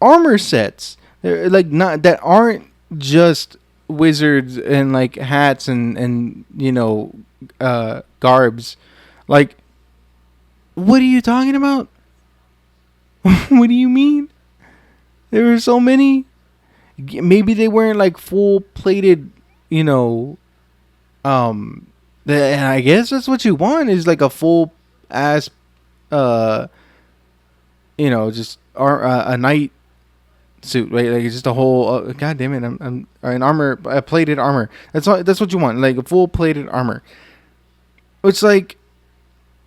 armor sets. They're like not that aren't just wizards and like hats and you know garbs. Like, what are you talking about? What do you mean? There are so many. Maybe they weren't like full plated, you know, and I guess that's what you want, is like a full ass, you know, just a knight suit, right? Like it's just a whole. God damn it! I'm an armor, a plated armor. That's what you want, like a full plated armor. It's like,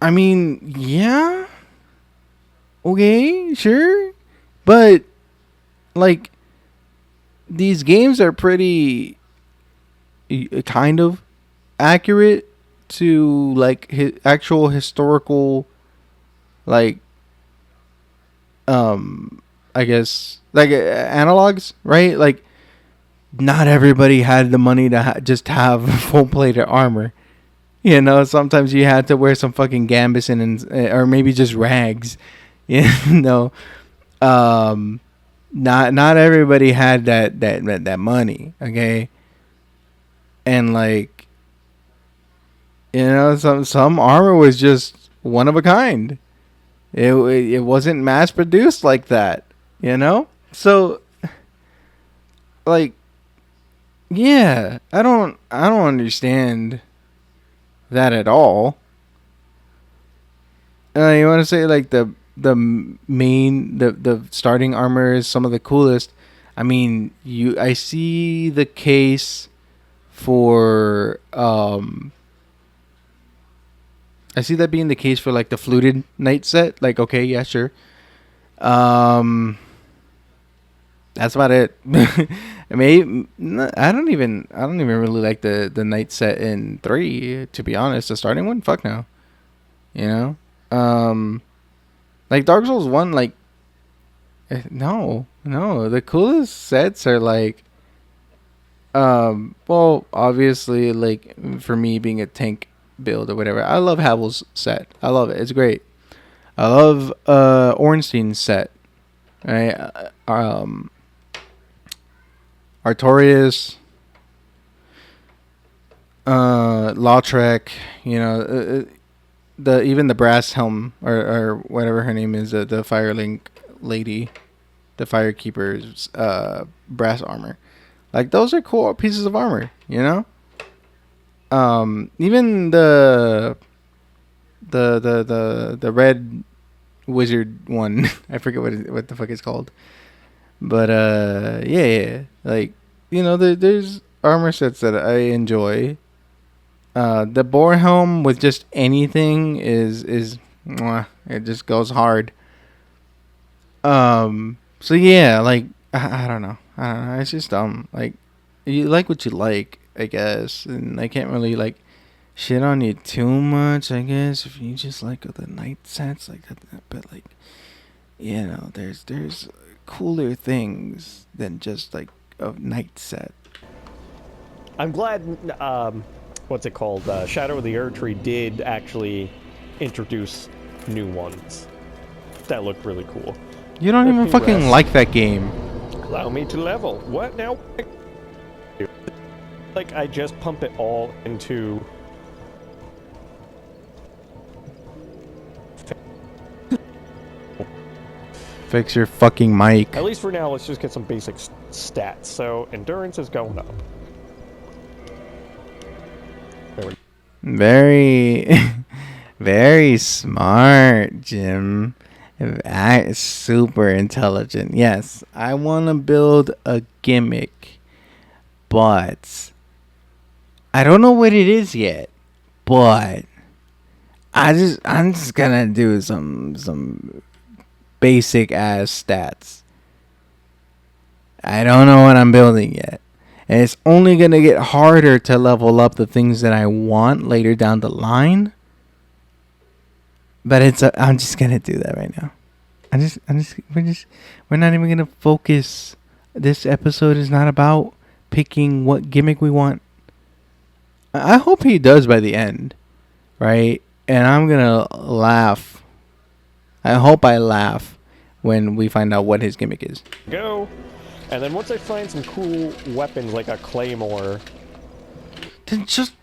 I mean, yeah, okay, sure, but like these games are pretty kind of accurate to like actual historical, like I guess like analogs, right? Like not everybody had the money to just have full plated armor, you know. Sometimes you had to wear some fucking gambeson and or maybe just rags, you know. Not everybody had that money, okay. And like, you know, some armor was just one of a kind. It wasn't mass produced like that, you know? So like, yeah, I don't understand that at all. You want to say like the main the starting armor is some of the coolest. I mean, I see the case for I see that being the case for like the fluted knight set. Like, okay, yeah, sure. That's about it. I mean, I don't even really like the knight set in 3, to be honest. The starting one, fuck no. You know, like Dark Souls 1, like no. The coolest sets are like, well, obviously, like for me being a tank build or whatever, I love Havel's set. I love it. It's great. I love Ornstein's set. Right? Artorias. Lautrec, you know, the even the brass helm or whatever her name is, the Firelink lady, the Firekeeper's brass armor. Like those are cool pieces of armor, you know. Even the red wizard one, I forget what the fuck it's called, but yeah, like you know, there's armor sets that I enjoy. The boar helm with just anything is mwah, it just goes hard. So yeah, like I don't know. I don't know. It's just like you like what you like, I guess, and I can't really like shit on you too much, I guess, if you just like the night sets like that. But like, you know, there's cooler things than just like a night set. I'm glad, what's it called? Shadow of the Erdtree did actually introduce new ones. That looked really cool. You don't even fucking like that game. Allow me to level. What now? Like, I just pump it all into... Fix your fucking mic. At least for now, let's just get some basic stats. So, endurance is going up. Very, very smart, Jim. Super intelligent. Yes, I want to build a gimmick, but I don't know what it is yet. But I'm just gonna do some basic ass stats. I don't know what I'm building yet. And it's only going to get harder to level up the things that I want later down the line. But I'm just going to do that right now. We're not even going to focus. This episode is not about picking what gimmick we want. I hope he does by the end, right? And I'm going to laugh. I hope I laugh when we find out what his gimmick is. Go. And then once I find some cool weapons like a claymore, then just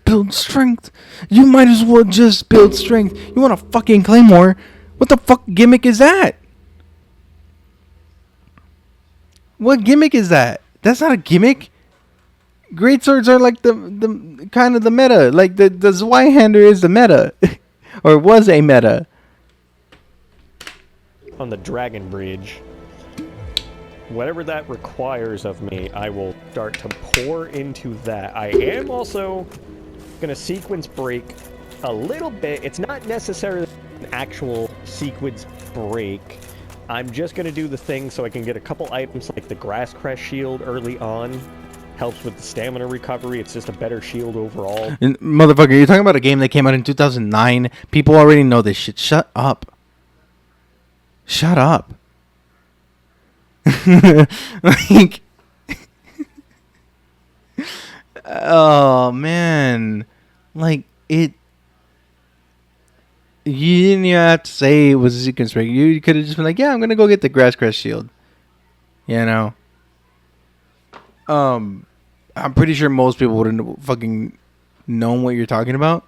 build strength. You might as well just build strength. You want a fucking claymore? What the fuck gimmick is that? What gimmick is that? That's not a gimmick. Great swords are like the kind of the meta. Like the Zweihander is the meta, or was a meta. On the Dragon Bridge. Whatever that requires of me, I will start to pour into that. I am also going to sequence break a little bit. It's not necessarily an actual sequence break. I'm just going to do the thing so I can get a couple items like the Grass Crest Shield early on. Helps with the stamina recovery. It's just a better shield overall. And, motherfucker, you're talking about a game that came out in 2009. People already know this shit. Shut up. Shut up. Like, oh man, like it. You didn't even have to say it was a sequence break. You could have just been like, "Yeah, I'm gonna go get the Grass Crest Shield." You know. I'm pretty sure most people wouldn't fucking known what you're talking about.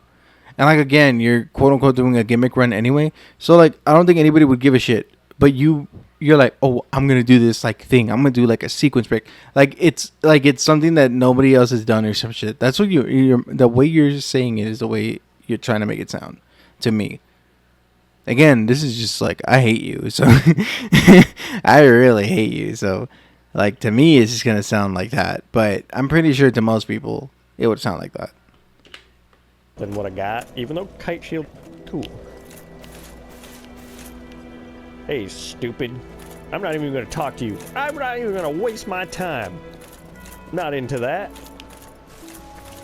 And like again, you're quote unquote doing a gimmick run anyway. So like, I don't think anybody would give a shit. But you're like, oh, I'm gonna do this like thing. I'm gonna do like a sequence break. Like it's something that nobody else has done or some shit. That's what you're the way you're saying it is the way you're trying to make it sound to me. Again, this is just like I hate you. So I really hate you. So like to me, it's just gonna sound like that. But I'm pretty sure to most people, it would sound like that. Than what I got, even though Kite Shield cool. Hey, stupid. I'm not even going to talk to you. I'm not even going to waste my time. Not into that.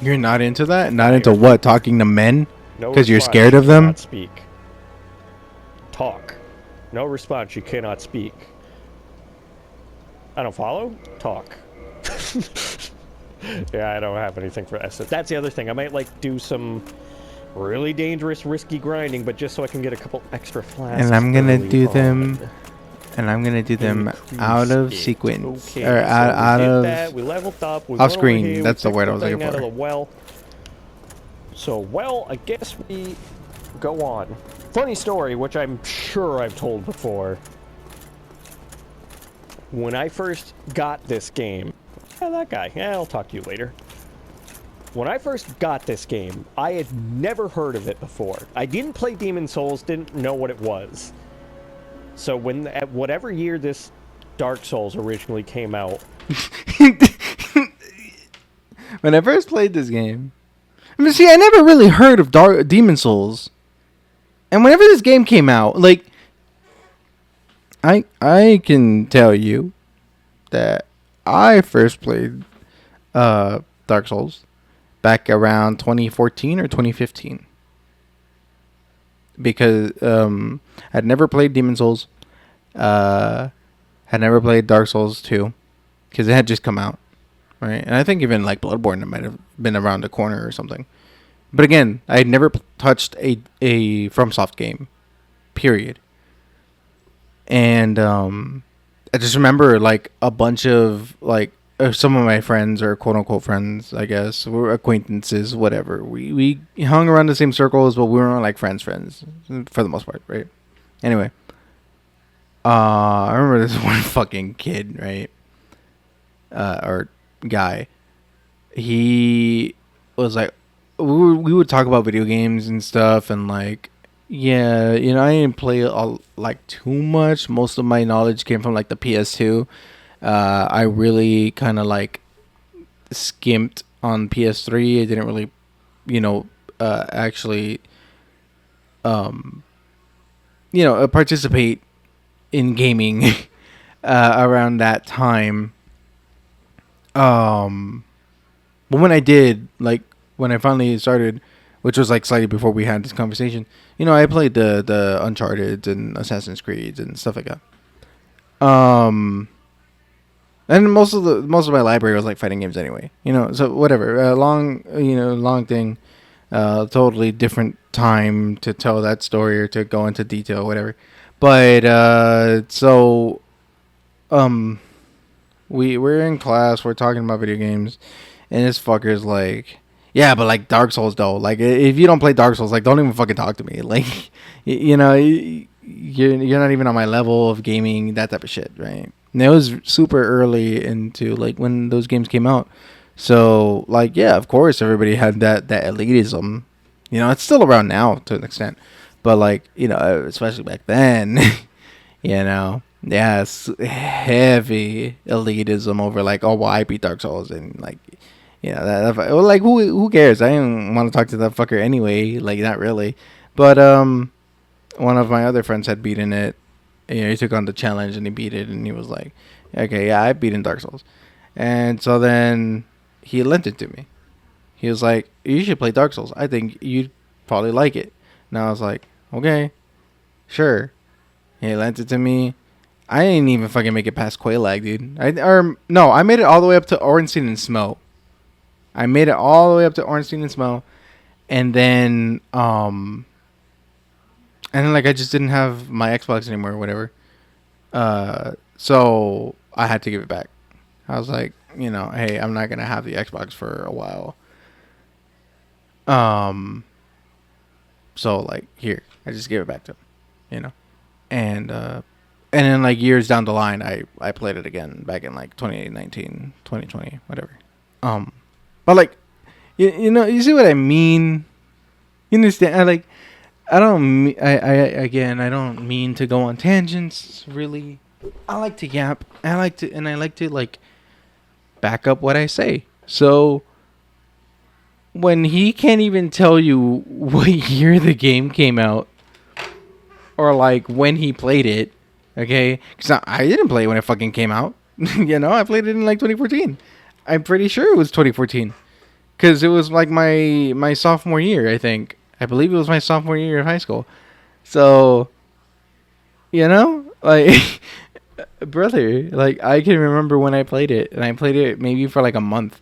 You're not into that? Not into what? Talking to men? No because you're response, scared of them? Cannot speak. Talk. No response. You cannot speak. I don't follow? Talk. Yeah, I don't have anything for essence. That's the other thing. I might like do some really dangerous, risky grinding, but just so I can get a couple extra flasks. And I'm gonna do them. and I'm gonna do them out of Increase it. sequence, Okay, or so out we did of that. We leveled up. We off went screen. Over here, That's we the word I took was looking thing out of for. the well. So, well, I guess we go on. Funny story, which I'm sure I've told before. When I first got this game, that guy. Yeah, I'll talk to you later. When I first got this game, I had never heard of it before. I didn't play Demon Souls, didn't know what it was. So when, at whatever year this Dark Souls originally came out... When I first played this game, I mean, see, I never really heard of Demon Souls, and whenever this game came out, like, I can tell you that I first played Dark Souls back around 2014 or 2015, because I'd never played Demon Souls, had never played Dark Souls 2, because it had just come out, right? And I think even like Bloodborne might have been around the corner or something. But again, I had never touched a FromSoft game, period. And I just remember like a bunch of like some of my friends, or quote unquote friends, I guess, were acquaintances, whatever. We hung around the same circles, but we weren't like friends for the most part, right? Anyway, I remember this one fucking kid, right? Or guy. He was like, we would talk about video games and stuff, and like, yeah, you know, I didn't play like too much. Most of my knowledge came from like the PS2. I really kind of like skimped on PS3. I didn't really, you know, actually, participate in gaming around that time. But when I did, like, when I finally started, which was like slightly before we had this conversation, you know, I played the Uncharted and Assassin's Creed and stuff like that. And most of my library was like fighting games anyway, you know. So whatever, long thing, totally different time to tell that story or to go into detail, whatever. But so, we're in class, we're talking about video games, and this fucker's like, yeah, but like Dark Souls though, like if you don't play Dark Souls, like don't even fucking talk to me, like, you know, you're not even on my level of gaming, that type of shit, right? And it was super early into like when those games came out, so like, yeah, of course everybody had that elitism, you know. It's still around now to an extent, but like, you know, especially back then, you know. Yeah, it's heavy elitism over like, oh, well, I beat Dark Souls, and like, you know, well, like who cares? I didn't want to talk to that fucker anyway. Like, not really. But one of my other friends had beaten it. You know, he took on the challenge and he beat it, and he was like, okay, yeah, I've beaten Dark Souls. And so then he lent it to me. He was like, you should play Dark Souls. I think you'd probably like it. And I was like, okay, sure. He lent it to me. I didn't even fucking make it past Quelaag, dude. I made it all the way up to Ornstein and Smough. I made it all the way up to Ornstein and Smough, and then like I just didn't have my Xbox anymore or whatever. So I had to give it back. I was like, you know, hey, I'm not gonna have the Xbox for a while. So like, here, I just gave it back to him, you know, and then like years down the line, I played it again back in like 2019, 2020, whatever. But like, you know, you see what I mean? You understand? I don't mean to go on tangents, really. I like to yap. I like to like back up what I say. So when he can't even tell you what year the game came out, or like when he played it, okay? Because I didn't play it when it fucking came out. You know, I played it in like 2014. I'm pretty sure it was 2014. Because it was like my sophomore year, I think. I believe it was my sophomore year of high school. So, you know, like, brother, like, I can remember when I played it. And I played it maybe for like a month.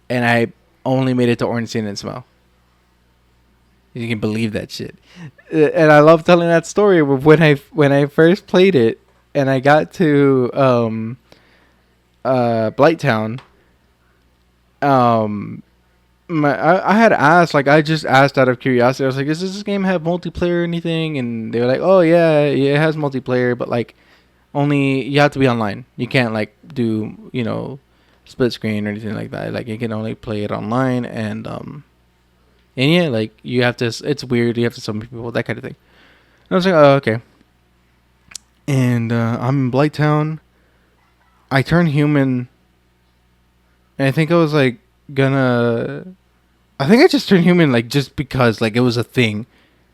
And I only made it to Ornstein and Smough. You can believe that shit. And I love telling that story of when I first played it and I got to Blighttown. I had asked, like, I just asked out of curiosity. I was like, does this game have multiplayer or anything? And they were like, oh yeah, it has multiplayer, but like only you have to be online. You can't like do split screen or anything like that. Like you can only play it online, and yeah, like you have to. It's weird. You have to summon people, that kind of thing. And I was like, oh okay. And I'm in Blighttown. I turned human, and I think I was like gonna. I think I just turned human like just because like it was a thing,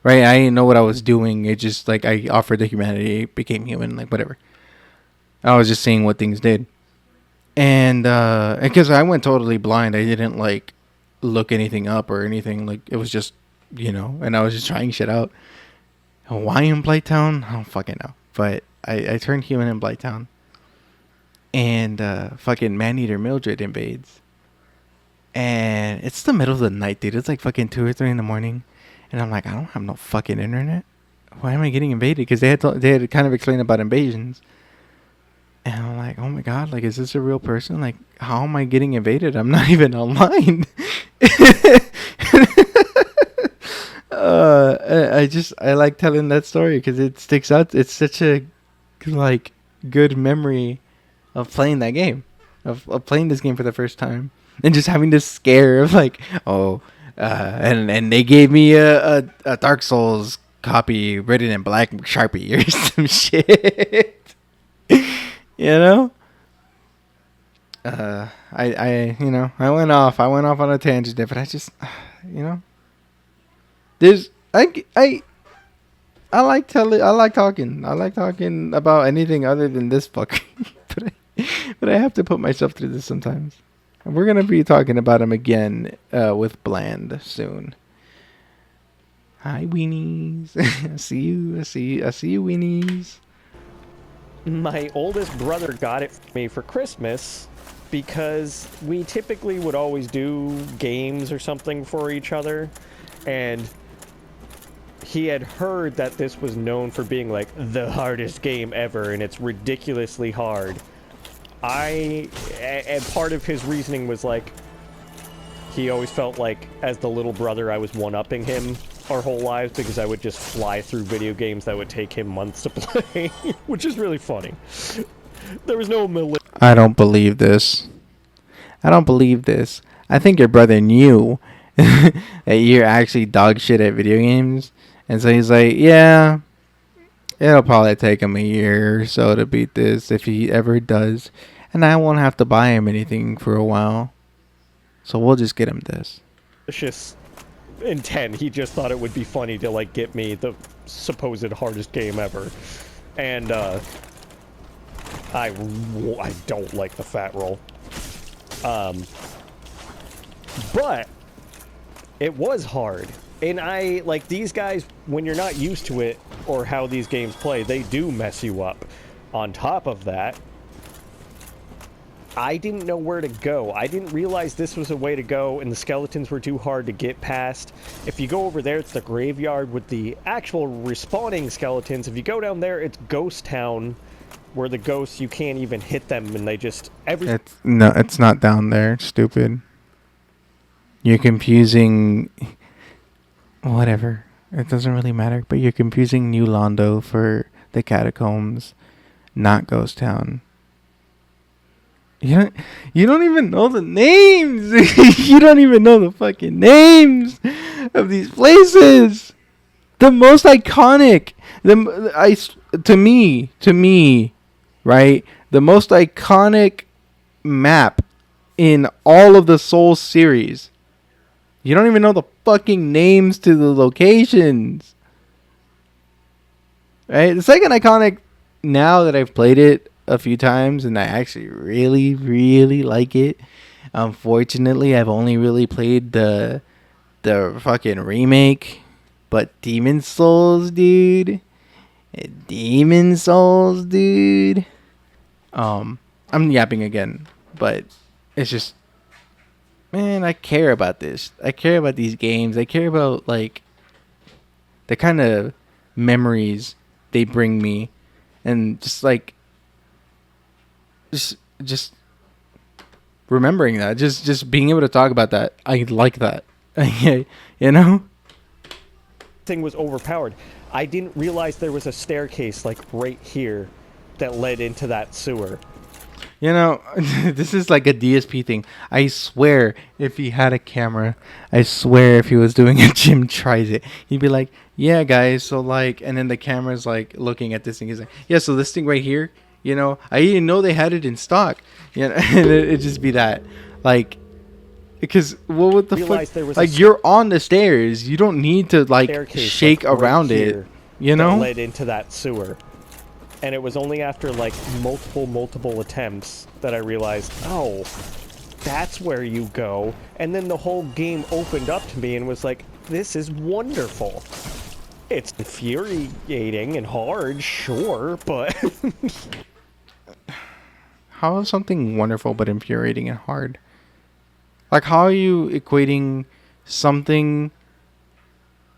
right? I didn't know what I was doing. It just like I offered the humanity, became human, like whatever. I was just seeing what things did, and because I went totally blind, I didn't like look anything up or anything. Like it was just and I was just trying shit out. Why in Blighttown? I don't fucking know. But I turned human in Blighttown, and fucking Maneater Mildred invades. And it's the middle of the night, dude. It's like fucking 2 or 3 in the morning. And I'm like, I don't have no fucking internet. Why am I getting invaded? Because they had kind of explained about invasions. And I'm like, oh my god, like, is this a real person? Like, how am I getting invaded? I'm not even online. I like telling that story because it sticks out. It's such a like good memory of playing that game, of playing this game for the first time, and just having this scare of like, oh, and they gave me a Dark Souls copy written in black Sharpie or some shit, you know. I went off on a tangent there, but I just, there's I like talking about anything other than this fucker. but I have to put myself through this sometimes. And we're gonna be talking about him again with Bland soon. Hi weenies. I see you weenies. My oldest brother got it for me for Christmas because we typically would always do games or something for each other, and he had heard that this was known for being like the hardest game ever, and it's ridiculously hard. And part of his reasoning was like, he always felt like as the little brother I was one-upping him our whole lives because I would just fly through video games that would take him months to play, which is really funny. There was no I don't believe this. I think your brother knew that you're actually dog shit at video games. And so he's like, yeah, it'll probably take him a year or so to beat this if he ever does. And I won't have to buy him anything for a while. So we'll just get him this. Malicious intent. He just thought it would be funny to, like, get me the supposed hardest game ever. And, I don't like the fat roll. But it was hard. And like, these guys, when you're not used to it or how these games play, they do mess you up. On top of that, I didn't know where to go. I didn't realize this was a way to go, and the skeletons were too hard to get past. If you go over there, it's the graveyard with the actual respawning skeletons. If you go down there, it's Ghost Town, where the ghosts, you can't even hit them, and they just... It's not down there, stupid. You're confusing... Whatever. It doesn't really matter, but you're confusing New Londo for the catacombs, not Ghost Town. You don't even know the names. You don't even know the fucking names of these places. The most iconic, to me, right? The most iconic map in all of the Souls series. You don't even know the fucking names to the locations. Right? The second iconic, now that I've played it a few times and I actually really, really like it. Unfortunately, I've only really played the fucking remake. But Demon Souls, dude. I'm yapping again, but it's just, man, I care about this. I care about these games. I care about, like, the kind of memories they bring me, and just like just remembering that, just being able to talk about that, I like that. You know. Thing was overpowered. I didn't realize there was a staircase like right here that led into that sewer. You know, this is like a DSP thing. I swear, if he had a camera, I swear if he was doing a Jim tries it, he'd be like, "Yeah, guys, so like," and then the camera's like looking at this thing. He's like, "Yeah, so this thing right here, you know, I didn't know they had it in stock." You know, and it'd just be that, like, because what the fuck? Like, you're on the stairs, you don't need to like shake like around it, you know. That led into that sewer. And it was only after, like, multiple attempts that I realized, oh, that's where you go. And then the whole game opened up to me and was like, this is wonderful. It's infuriating and hard, sure, but... How is something wonderful but infuriating and hard? Like, how are you equating something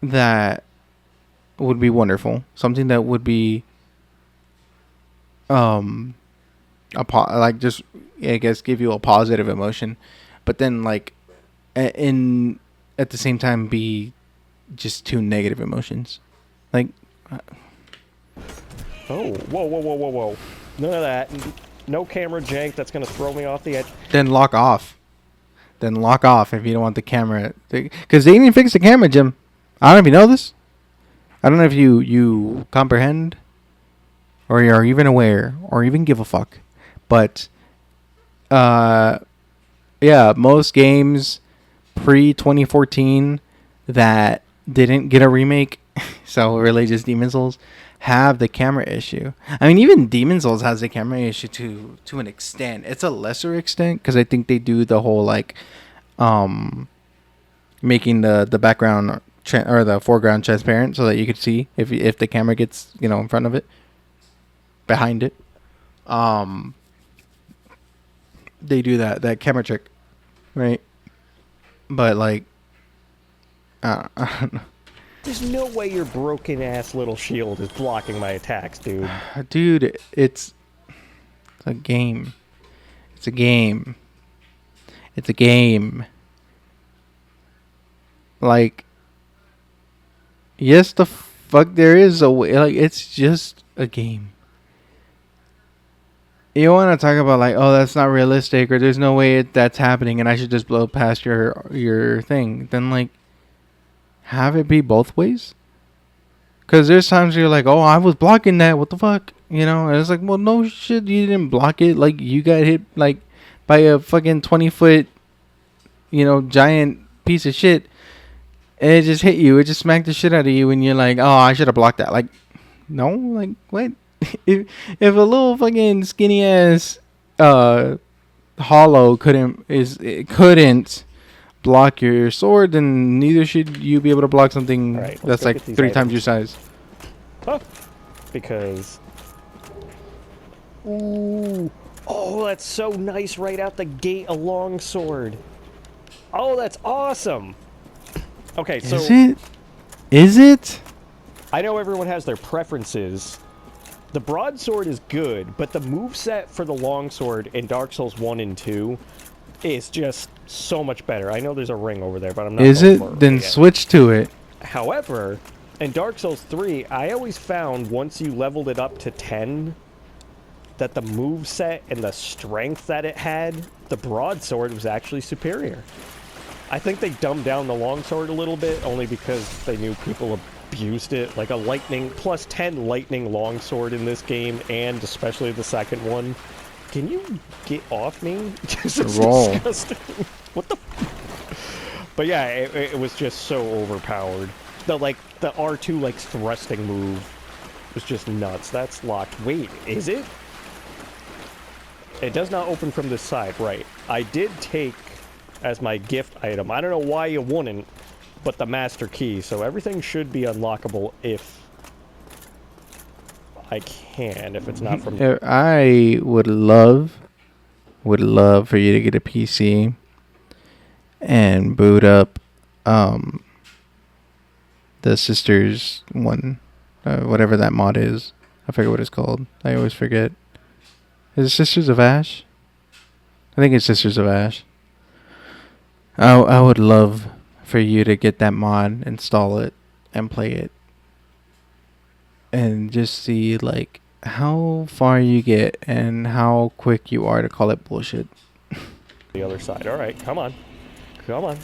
that would be wonderful, something that would be... like just I guess give you a positive emotion, but then like at the same time be just two negative emotions, like oh, whoa, none of that, no camera jank that's gonna throw me off the edge. Then lock off if you don't want the camera, because they didn't fix the camera, Jim. I don't know if you know this. I don't know if you comprehend or you're even aware, or even give a fuck. But, yeah, most games pre-2014 that didn't get a remake, so really just Demon's Souls, have the camera issue. I mean, even Demon's Souls has the camera issue to an extent. It's a lesser extent, because I think they do the whole, like, making the background or the foreground transparent so that you could see if the camera gets, you know, in front of it. Behind it, they do that camera trick, right? But like, I don't know. There's no way your broken ass little shield is blocking my attacks, dude. Dude, it's a game. It's a game. It's a game. Like, yes, the fuck there is a way. Like, it's just a game. You want to talk about like, oh, that's not realistic, or there's no way that's happening, and I should just blow past your thing. Then like, have it be both ways. Because there's times you're like, oh, I was blocking that. What the fuck, you know? And it's like, well, no shit, you didn't block it. Like, you got hit like by a fucking 20-foot, you know, giant piece of shit, and it just hit you. It just smacked the shit out of you, and you're like, oh, I should have blocked that. Like, no, like what? if a little fucking skinny ass hollow couldn't block your sword, then neither should you be able to block something that's like 3 times your size. Huh. Because ooh, oh, that's so nice right out the gate, a long sword. Oh, that's awesome. Okay, so is it I know everyone has their preferences. The broadsword is good, but the moveset for the longsword in Dark Souls 1 and 2 is just so much better. I know there's a ring over there, but I'm not... Is it? Then switch to it. However, in Dark Souls 3, I always found once you leveled it up to 10, that the moveset and the strength that it had, the broadsword was actually superior. I think they dumbed down the longsword a little bit, only because they knew people abused it. Like a lightning, plus 10 lightning longsword in this game, and especially the second one. Can you get off me? This is disgusting. What the... But yeah, it was just so overpowered. The R2 like thrusting move was just nuts. That's locked. Wait, is it? It does not open from this side, right? I did take as my gift item. I don't know why you wouldn't, but the master key. So everything should be unlockable if I can. If it's not from... I would love for you to get a PC and boot up the sisters one, whatever that mod is. I forget what it's called. I always forget. Is it Sisters of Ash? I think it's Sisters of Ash. I would love for you to get that mod, install it, and play it, and just see like how far you get and how quick you are to call it bullshit. The other side. All right, come on. Come on.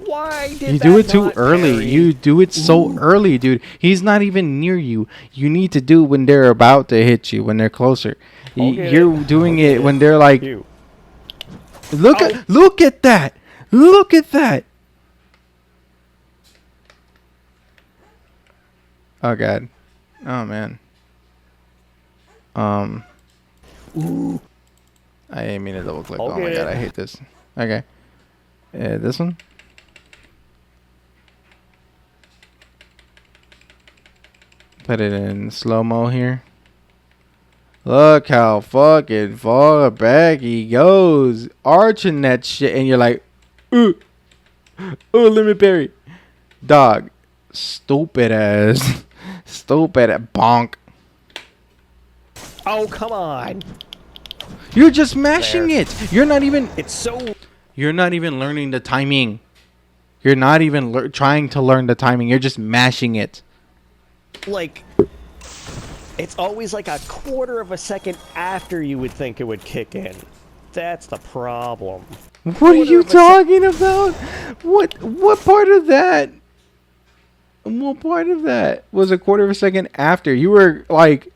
Why did You that do it too not early. parry? You do it so early, dude. He's not even near you. You need to do it when they're about to hit you, when they're closer. You're doing it when they're like, You. look at that. Look at that. Oh god. Oh man. I didn't mean to double click. Oh my god, I hate this. Okay. This one? Put it in slow-mo here. Look how fucking far back he goes. Arching that shit. And you're like, ooh. Ooh, let me parry. Dog. Stupid ass. Stupid bonk. Oh, come on. You're just mashing it. You're not even... It's so... You're not even learning the timing. You're not even trying to learn the timing. You're just mashing it. Like... It's always like a quarter of a second after you would think it would kick in. That's the problem. What are you talking about? What part of that? What part of that was a quarter of a second after? You were like...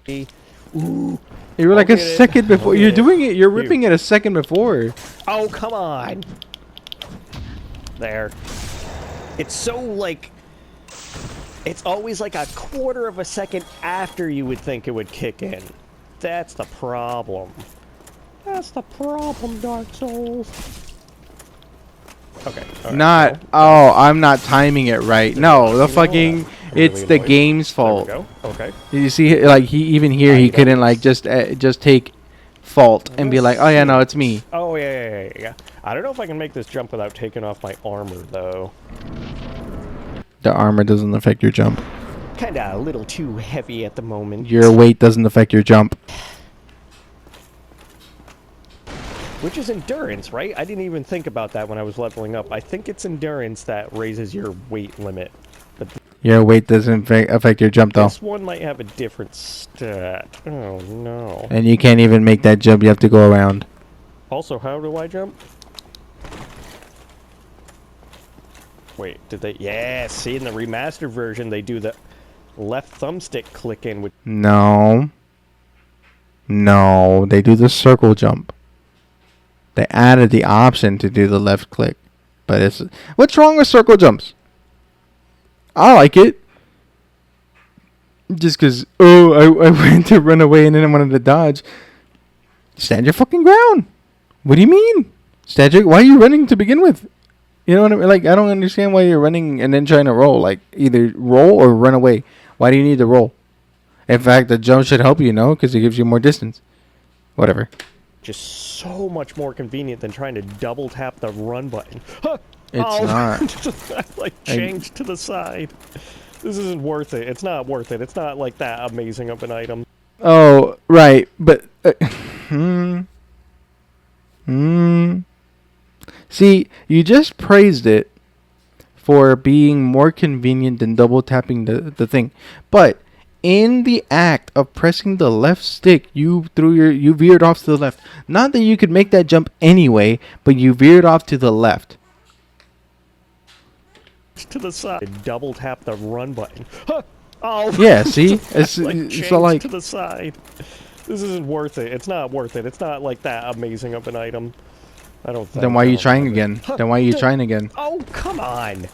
Ooh. You were like a second before. You're doing it. You're ripping it a second before. Oh, come on. There. It's so like... It's always like a quarter of a second after you would think it would kick in. That's the problem. That's the problem, Dark Souls. Okay. Right, not... Oh, I'm not timing it right. No, the fucking... It's the game's fault. There we go. Okay. You see, like, he couldn't, like, just take fault and be like, oh, yeah, no, it's me. Oh, yeah. I don't know if I can make this jump without taking off my armor, though. The armor doesn't affect your jump. Kinda a little too heavy at the moment. Your weight doesn't affect your jump. Which is endurance, right? I didn't even think about that when I was leveling up. I think it's endurance that raises your weight limit. But Your weight doesn't affect your jump, though. this one might have a different stat. Oh, no. And you can't even make that jump. You have to go around. Also, how do I jump? Wait, did they... Yeah, see, in the remastered version, they do the left thumbstick click in with... No. No, they do the circle jump. They added the option to do the left click. But it's... What's wrong with circle jumps? I like it. Just because, oh, I went to run away and then I wanted to dodge. Stand your fucking ground. What do you mean? Why are you running to begin with? You know what I mean? Like, I don't understand why you're running and then trying to roll. Like, either roll or run away. Why do you need to roll? In fact, the jump should help you, no? Because it gives you more distance. Whatever. Just so much more convenient than trying to double tap the run button. It's not. Like, changed to the side. This isn't worth it. It's not worth it. It's not, like, that amazing of an item. Oh, right. But, See, you just praised it for being more convenient than double tapping the thing. But in the act of pressing the left stick, you veered off to the left. Not that you could make that jump anyway, but you veered off to the left. To the side. Double tap the run button. Oh. Yeah, see? It's so like to the side. This isn't worth it. It's not worth it. It's not like that amazing of an item. I don't think. Then why are you trying again? Then why are you trying again? Oh, come on.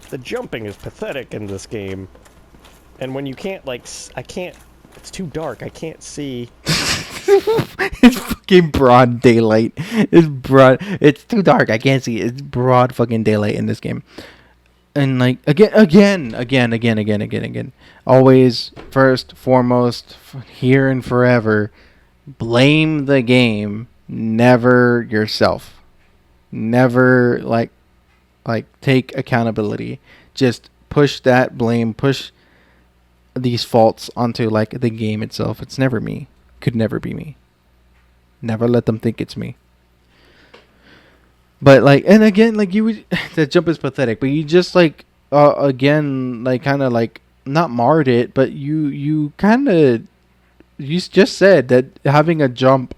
The jumping is pathetic in this game. And when you can't, like, it's too dark. I can't see. It's fucking broad daylight. It's too dark. I can't see. It's broad fucking daylight in this game. And like again. Always first, foremost, here and forever, blame the game, never yourself. never like take accountability. Just push that blame, push these faults onto like the game itself. It's never me. Could never be me. Never let them think it's me. But like, and again, like you would, that jump is pathetic. But you just like, again, like kind of like not marred it, but you kind of, you just said that having a jump,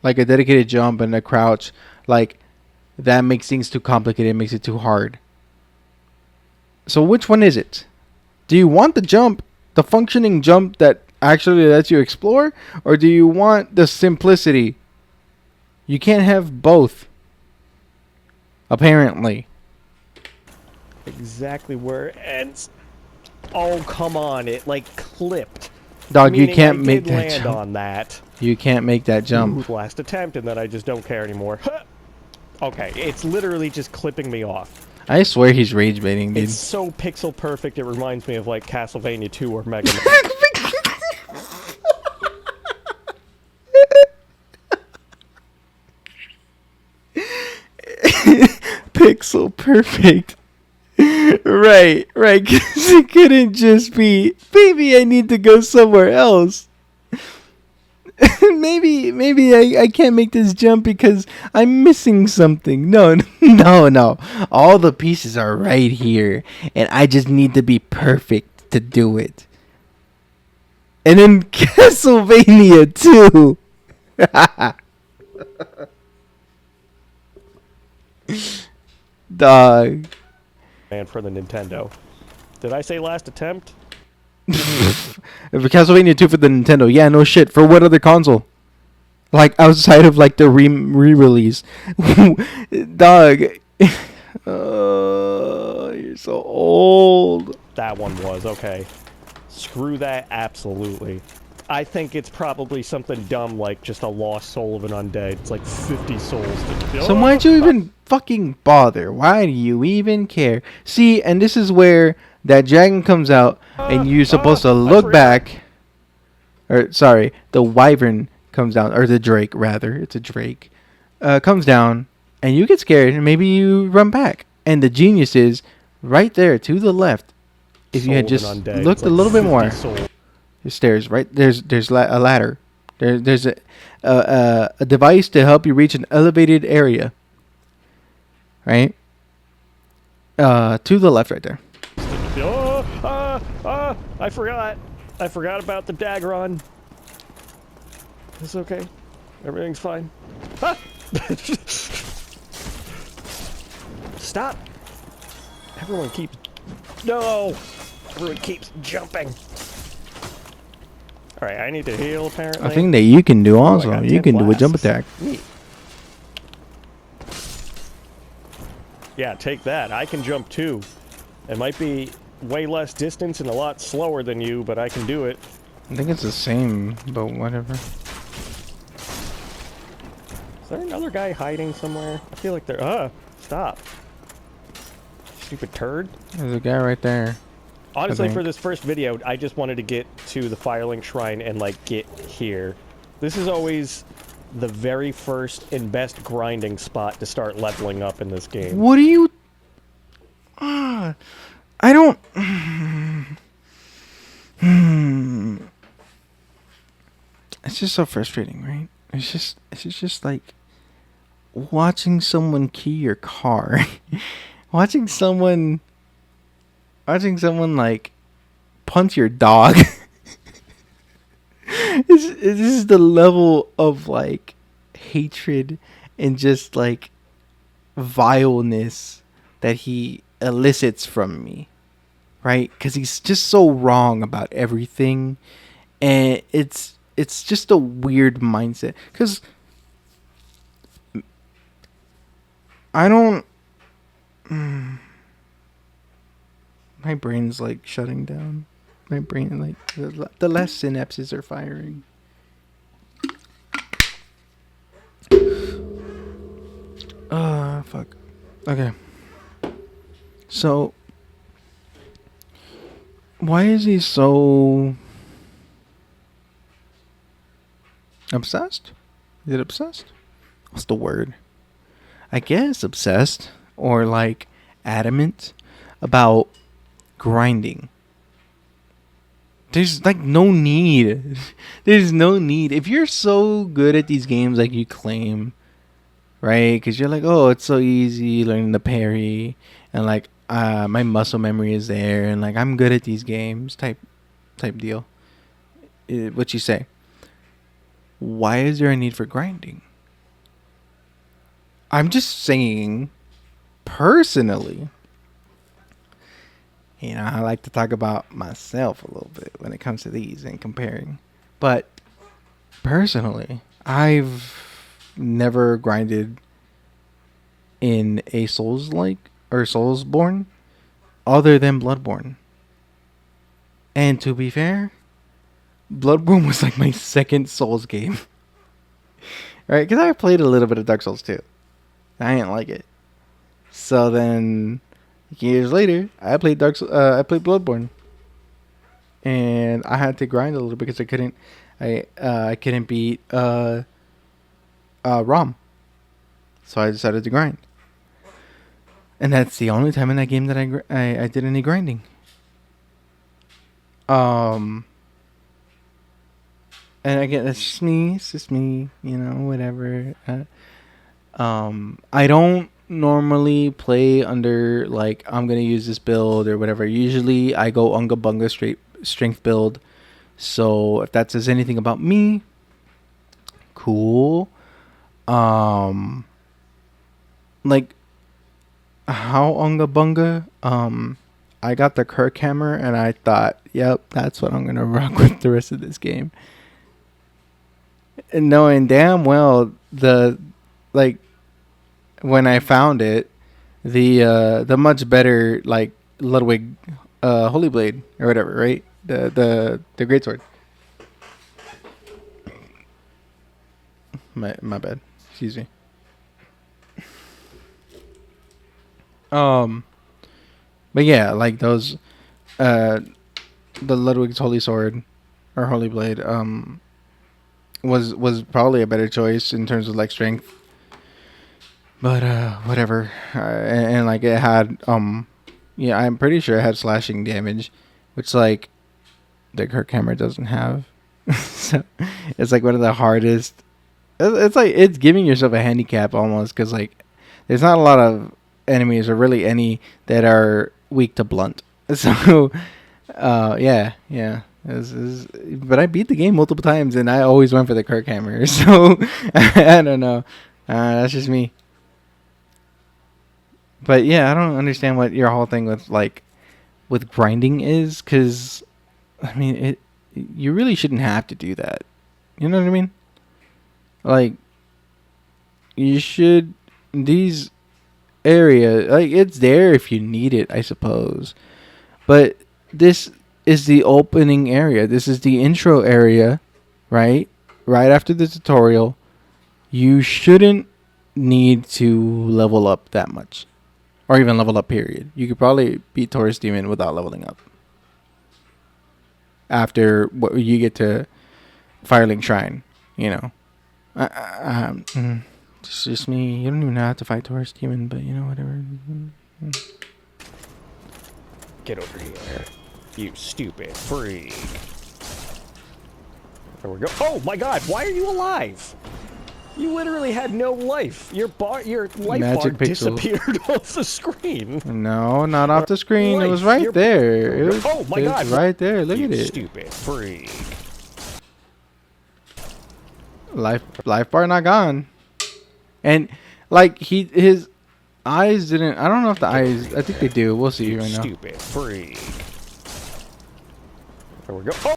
like a dedicated jump and a crouch, like that makes things too complicated, makes it too hard. So which one is it? Do you want the jump, the functioning jump that actually lets you explore, or do you want the simplicity? You can't have both. Apparently. Exactly where it ends. Oh, come on. It, like, clipped. Dog, you can't make that land jump. on that. You can't make that jump. Ooh, last attempt, and then I just don't care anymore. Okay, it's literally just clipping me off. I swear he's rage baiting, dude. It's so pixel perfect, it reminds me of, like, Castlevania 2 or Mega Man. Pixel perfect. Right, because it couldn't just be, maybe I need to go somewhere else. maybe I can't make this jump because I'm missing something. No. All the pieces are right here, and I just need to be perfect to do it. And in Castlevania 2. Dog. Man, for the Nintendo. Did I say last attempt? For Castlevania 2 for the Nintendo. Yeah, no shit. For what other console? Like, outside of, like, the re-release. Dog. Oh, you're so old. That one was, okay. Screw that, absolutely. I think it's probably something dumb like just a lost soul of an undead. It's like 50 souls. So why'd you even fucking bother? Why do you even care? See, and this is where that dragon comes out, and you're supposed to look back. Or, sorry, the wyvern comes down, or the drake, rather. It's a drake. Comes down, and you get scared, and maybe you run back. And the genius is right there to the left. If you had just looked a little bit more. There's stairs, right? There's a ladder. There's a device to help you reach an elevated area. Right? To the left right there. I forgot. I forgot about the Dagron. It's okay. Everything's fine. Ah! Stop! Everyone keeps... No! Everyone keeps jumping. Alright, I need to heal, apparently. I think that you can do also. You can do a jump attack. Neat. Yeah, take that. I can jump too. It might be way less distance and a lot slower than you, but I can do it. I think it's the same, but whatever. Is there another guy hiding somewhere? I feel like there... stop. Stupid turd. There's a guy right there. Honestly, for this first video, I just wanted to get to the Firelink Shrine and, like, get here. This is always the very first and best grinding spot to start leveling up in this game. What do you... I don't... It's just so frustrating, right? It's just like watching someone key your car. watching someone like punch your dog. This is the level of like hatred and just like vileness that he elicits from me, right? Because he's just so wrong about everything, and it's just a weird mindset. Because I don't... my brain's like shutting down. My brain, like, the last synapses are firing. Fuck. Okay. So, why is he so obsessed? Is it obsessed? What's the word? I guess, obsessed or like adamant about grinding. There's like no need. There's no need. If you're so good at these games like you claim, right? Because you're like, oh, it's so easy learning the parry, and like my muscle memory is there, and like I'm good at these games type deal. What you say? Why is there a need for grinding? I'm just saying, personally, you know, I like to talk about myself a little bit when it comes to these and comparing. But personally, I've never grinded in a Souls-like or Soulsborne other than Bloodborne. And to be fair, Bloodborne was like my second Souls game. Right? Because I played a little bit of Dark Souls too. I didn't like it. So then, years later, I played Bloodborne, and I had to grind a little because I couldn't beat Rom. So I decided to grind, and that's the only time in that game that I did any grinding. And again, it's just me. It's just me. You know, whatever. I don't normally play under like I'm gonna use this build or whatever. Usually I go unga bunga straight strength build. So if that says anything about me, cool. Like how unga bunga? I got the Kirk hammer and I thought, yep, that's what I'm gonna rock with the rest of this game. And knowing damn well when I found it, the much better like Ludwig Holy Blade or whatever, right? The greatsword. My bad. Excuse me. But yeah, like those the Ludwig's Holy Sword or Holy Blade was probably a better choice in terms of like strength. But whatever. And like it had yeah, I'm pretty sure it had slashing damage, which like the Kirk hammer doesn't have. So it's like one of the hardest. It's like it's giving yourself a handicap almost, because like there's not a lot of enemies or really any that are weak to blunt. So yeah. But I beat the game multiple times and I always went for the Kirk hammer. So I don't know. That's just me. But yeah, I don't understand what your whole thing with grinding is, because I mean you really shouldn't have to do that. You know what I mean? Like you should, these area, like it's there if you need it, I suppose. But this is the opening area. This is the intro area, right? Right after the tutorial. You shouldn't need to level up that much. Or even level up, period. You could probably beat Taurus Demon without leveling up. After what you get to Firelink Shrine, you know. It's just me. You don't even have to fight Taurus Demon, but you know, whatever. Get over here, you stupid freak. There we go. Oh my god, why are you alive? You literally had no life. Your life bar disappeared off the screen. No, not off the screen. It was right there. It was, oh my god, right there. Look at it. Stupid freak. Life bar not gone. And like his eyes didn't. I don't know if the eyes. I think they do. We'll see right now. Stupid freak. There we go.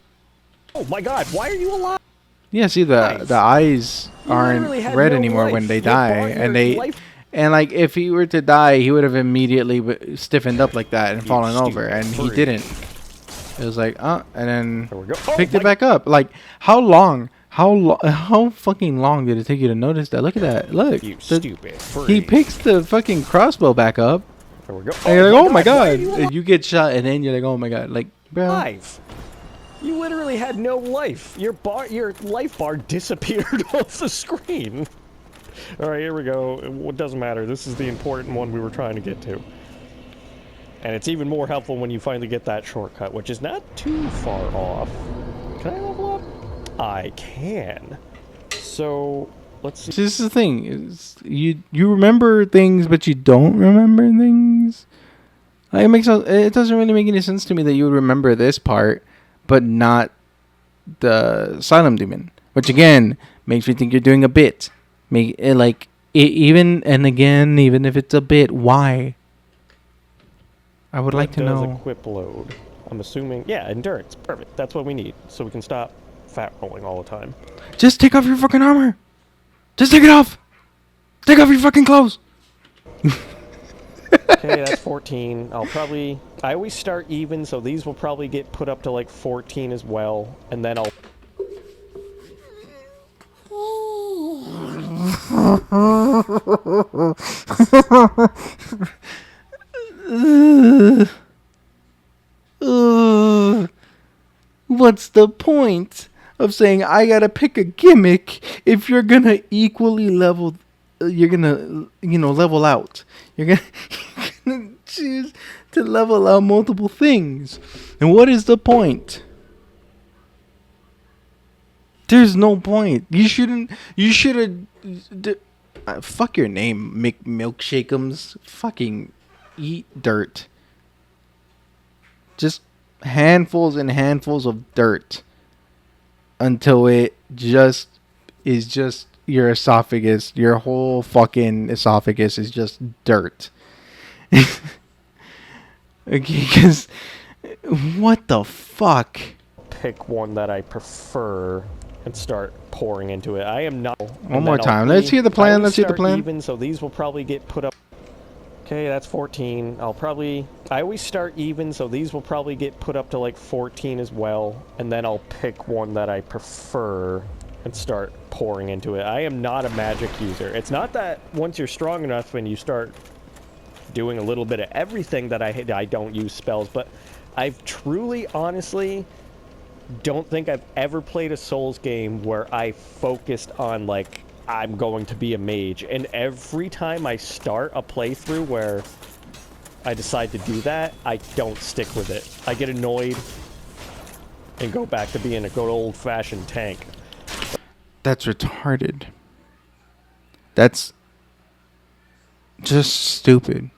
Oh my god, why are you alive? Yeah, see the eyes aren't red anymore when they die, and like if he were to die, he would have immediately stiffened up like that and fallen over, and he didn't. It was like and then picked it back up. Like how long? How fucking long did it take you to notice that? Look at that. Look. You stupid freak. He picks the fucking crossbow back up. There we go. And you're like, oh my god. And you get shot and then you're like, oh my god. Like, bro. You literally had no life. Your life bar disappeared off the screen. Alright, here we go. It doesn't matter. This is the important one we were trying to get to. And it's even more helpful when you finally get that shortcut, which is not too far off. Can I level up? I can. So, let's see. This is the thing. Is you remember things, but you don't remember things. Like, it doesn't really make any sense to me that you would remember this part, but not the Asylum Demon. Which again makes me think you're doing a bit. Even if it's a bit, why? I would like to know. Equip load. I'm assuming, yeah, endurance. Perfect. That's what we need, so we can stop fat rolling all the time. Just take off your fucking armor. Just take it off. Take off your fucking clothes. Okay, that's 14. I always start even, so these will probably get put up to like 14 as well, and then I'll... What's the point of saying I gotta pick a gimmick if you're gonna equally level? You're gonna, level out. You're gonna choose to level out multiple things. And what is the point? There's no point. You should have. Fuck your name, Milkshake'ems. Fucking eat dirt. Just handfuls and handfuls of dirt until it just is just your esophagus. Your whole fucking esophagus is just dirt. Okay, because what the fuck? Pick one that I prefer and start pouring into it. I am not... One more time. Let's hear the plan. Let's hear the plan. Even, so these will probably get put up... Okay, that's 14. I always start even, so these will probably get put up to like 14 as well, and then I'll pick one that I prefer and start pouring into it. I am not a magic user. It's not that once you're strong enough and you start doing a little bit of everything that I don't use spells, but I've truly, honestly, don't think I've ever played a Souls game where I focused on, like, I'm going to be a mage. And every time I start a playthrough where I decide to do that, I don't stick with it. I get annoyed and go back to being a good old-fashioned tank. That's retarded. That's just stupid.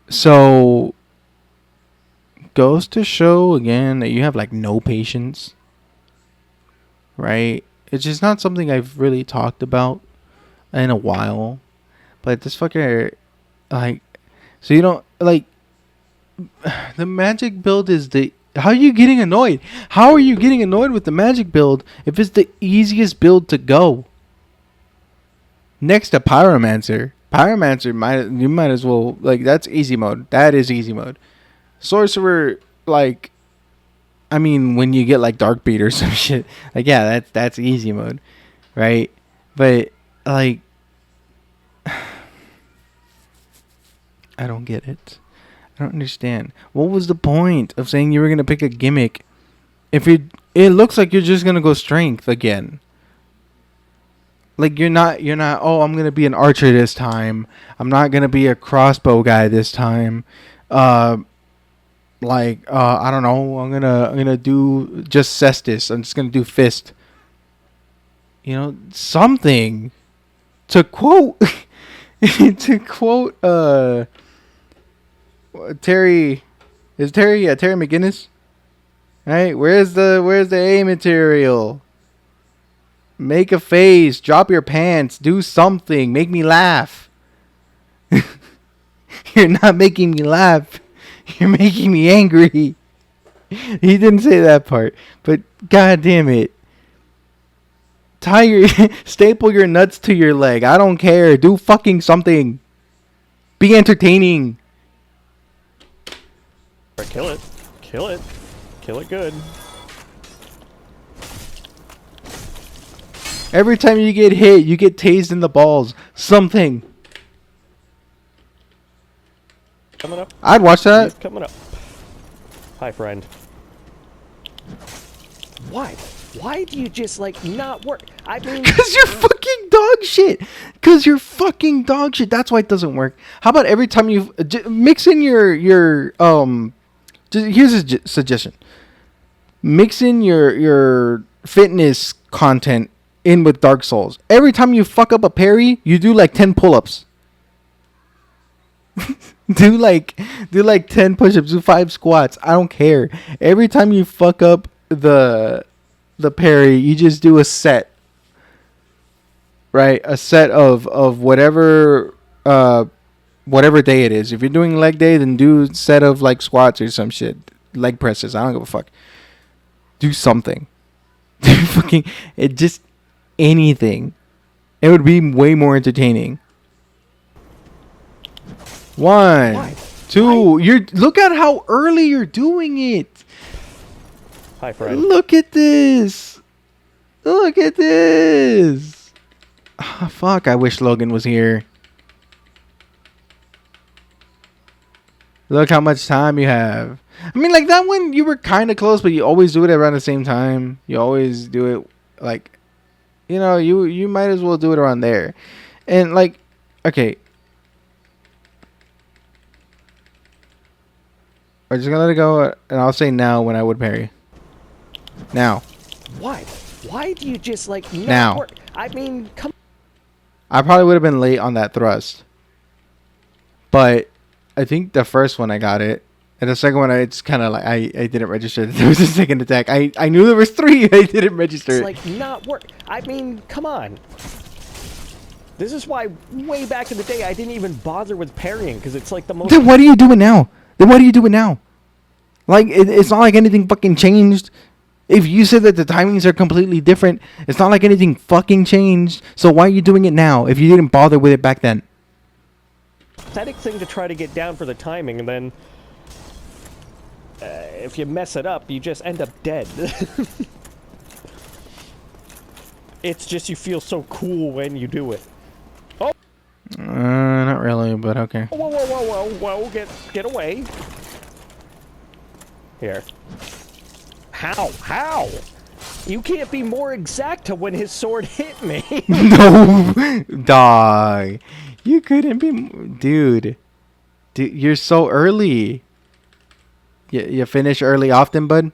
So, goes to show again that you have like no patience, right? It's just not something I've really talked about in a while. But this fucker, like, so you don't, like, the magic build is the, how are you getting annoyed? How are you getting annoyed with the magic build if it's the easiest build to go? Next to Pyromancer. Pyromancer, you might as well, like, that's easy mode. That is easy mode. Sorcerer, like, I mean, when you get like Dark Beat or some shit, like, yeah, that's easy mode, right? But like, I don't get it. I don't understand. What was the point of saying you were gonna pick a gimmick if it looks like you're just gonna go strength again? Like, you're not, oh, I'm gonna be an archer this time. I'm not gonna be a crossbow guy this time. I don't know. I'm gonna do just cestus. I'm just gonna do fist. You know, something. To quote Terry, is Terry? Yeah, Terry McGinnis. Right? Where's the A material? Make a face. Drop your pants. Do something. Make me laugh. You're not making me laugh. You're making me angry. He didn't say that part, but god damn it. Staple your nuts to your leg. I don't care. Do fucking something. Be entertaining. Kill it. Kill it. Kill it good. Every time you get hit, you get tased in the balls. Something. Coming up. I'd watch that. He's coming up. Hi, friend. Why the Why do you just like not work? I mean, Cause you're fucking dog shit. Cause you're fucking dog shit. That's why it doesn't work. How about every time you mix in your here's a suggestion. Mix in your fitness content in with Dark Souls. Every time you fuck up a parry, you do like 10 pull-ups. do like 10 push-ups, do 5 squats. I don't care. Every time you fuck up the parry, you just do a set. Right? A set of whatever whatever day it is. If you're doing leg day, then do a set of like squats or some shit. Leg presses. I don't give a fuck. Do something. Fucking it, just anything. It would be way more entertaining. 1, 2. You're look at how early you're doing it. Hi, friend. Look at this. Look at this. Oh, fuck, I wish Logan was here. Look how much time you have. I mean, like, that one, you were kind of close, but you always do it around the same time. You always do it, like, you know, you might as well do it around there. And, like, okay. I'm just going to let it go, and I'll say now when I would parry. Now. Why? Why do you just, like, not Now. work? I mean, come I probably would have been late on that thrust. But I think the first one I got it. And the second one, it's kind of like, I didn't register that there was a second attack. I knew there was 3. I didn't register It's it. like not work. I mean, come on. This is why way back in the day I didn't even bother with parrying because it's like the most. Then what are you doing now? Like, it's not like anything fucking changed. If you said that the timings are completely different, it's not like anything fucking changed. So why are you doing it now if you didn't bother with it back then? Pathetic thing to try to get down for the timing, and then if you mess it up, you just end up dead. It's just you feel so cool when you do it. Oh! Not really, but okay. Whoa, whoa, whoa, whoa, whoa! Get away! Here. How? You can't be more exact to when his sword hit me. No, dog. You couldn't be, dude. Dude, you're so early. You finish early often, bud?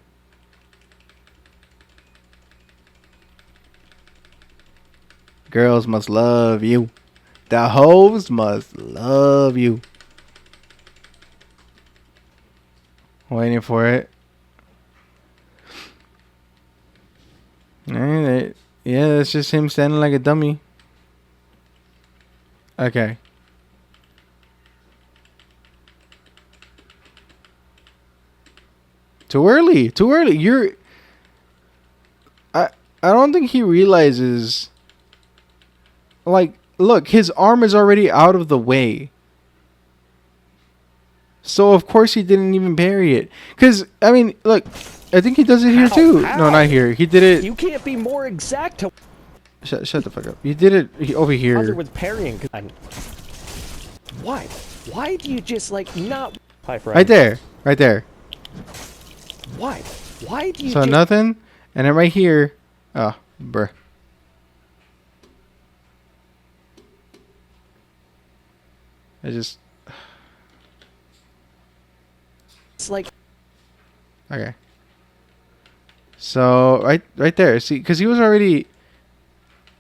Girls must love you. The hoes must love you. Waiting for it. Alright, yeah, that's just him standing like a dummy. Okay. Too early. I don't think he realizes. Like, look, his arm is already out of the way. So of course he didn't even parry it. Cause I mean, look, I think he does it here too. How? No, not here. He did it. You can't be more exact to. Shut the fuck up. You did it over here. Bother with parrying. Why? Why do you just like not? Hi, friend. Right there. Why? Why do you? So nothing, and then right here. Oh, bruh. It's like. Okay. So right there. See, because he was already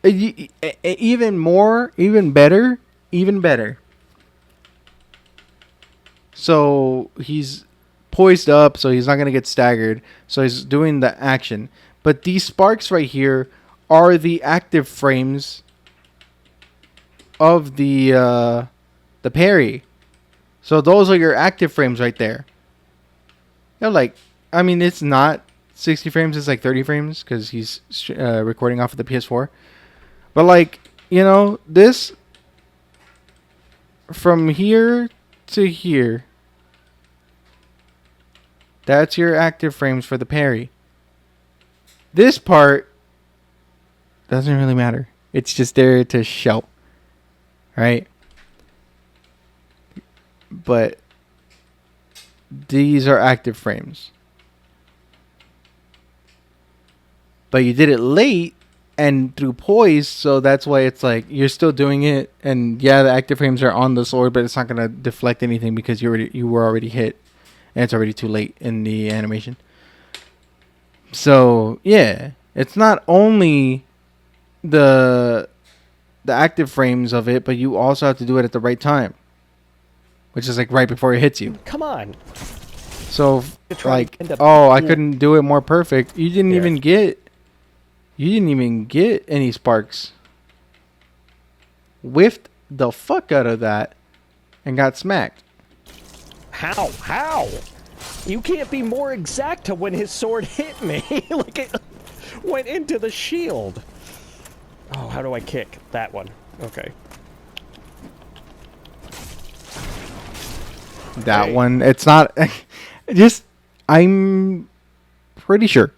even better. So he's poised up, so he's not gonna get staggered. So he's doing the action. But these sparks right here are the active frames of the parry. So those are your active frames right there. You know, like, I mean, it's not 60 frames, it's like 30 frames because he's recording off of the PS4. But, like, you know, this from here to here, that's your active frames for the parry. This part doesn't really matter. It's just there to show. Right? But these are active frames. but you did it late and through poise, so that's why it's like you're still doing it. And yeah, the active frames are on the sword, but it's not gonna deflect anything because you were already hit, and it's already too late in the animation. So yeah, it's not only the active frames of it, but you also have to do it at the right time, which is like right before it hits you. Come on. So like, oh, I couldn't do it more perfect. You didn't even get any sparks. Whiffed the fuck out of that and got smacked. How? You can't be more exact to when his sword hit me. Like it went into the shield. Oh, how do I kick? That one. Okay. That one, it's not... just, I'm pretty sure.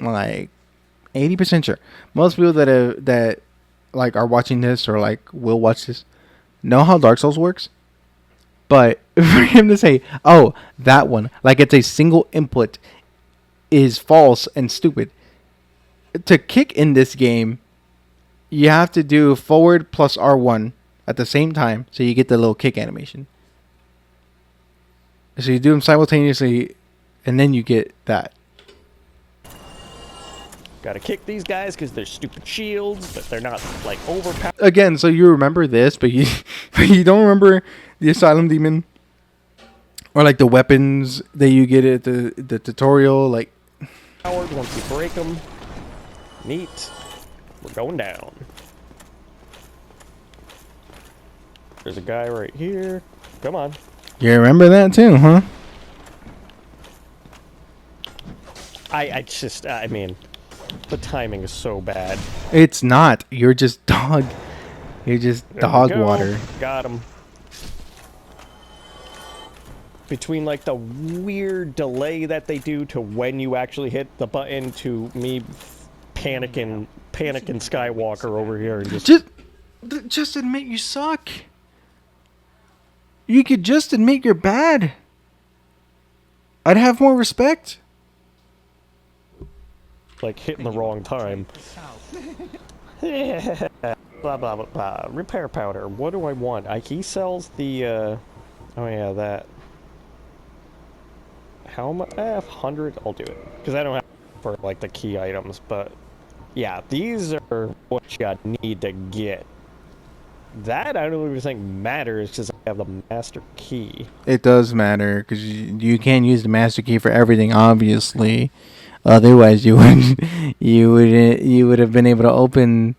Like, 80% sure. Most people that like are watching this or like will watch this know how Dark Souls works. But for him to say, oh, that one, like it's a single input, is false and stupid. To kick in this game, you have to do forward plus R1 at the same time, so you get the little kick animation. So you do them simultaneously, and then you get that. Gotta kick these guys because they're stupid shields, but they're not like overpowered. Again, so you remember this, but you don't remember the Asylum Demon, or like the weapons that you get at the tutorial, like. Once you break them, neat. We're going down. There's a guy right here. Come on. You remember that too, huh? I mean, the timing is so bad. It's not. You're just dog. You're just dog water. Got him. Between like the weird delay that they do to when you actually hit the button to me panicking Skywalker over here and just admit you suck. You could just admit you're bad. I'd have more respect. Like hitting the wrong time. Yeah. Blah blah blah blah. Repair powder. What do I want? He sells the oh yeah, that. How much? 100? I'll do it. Because I don't have for like the key items, but yeah, these are what you need to get. That I don't even think matters because I have the master key. It does matter because you can't use the master key for everything, obviously. Otherwise, you would have been able to open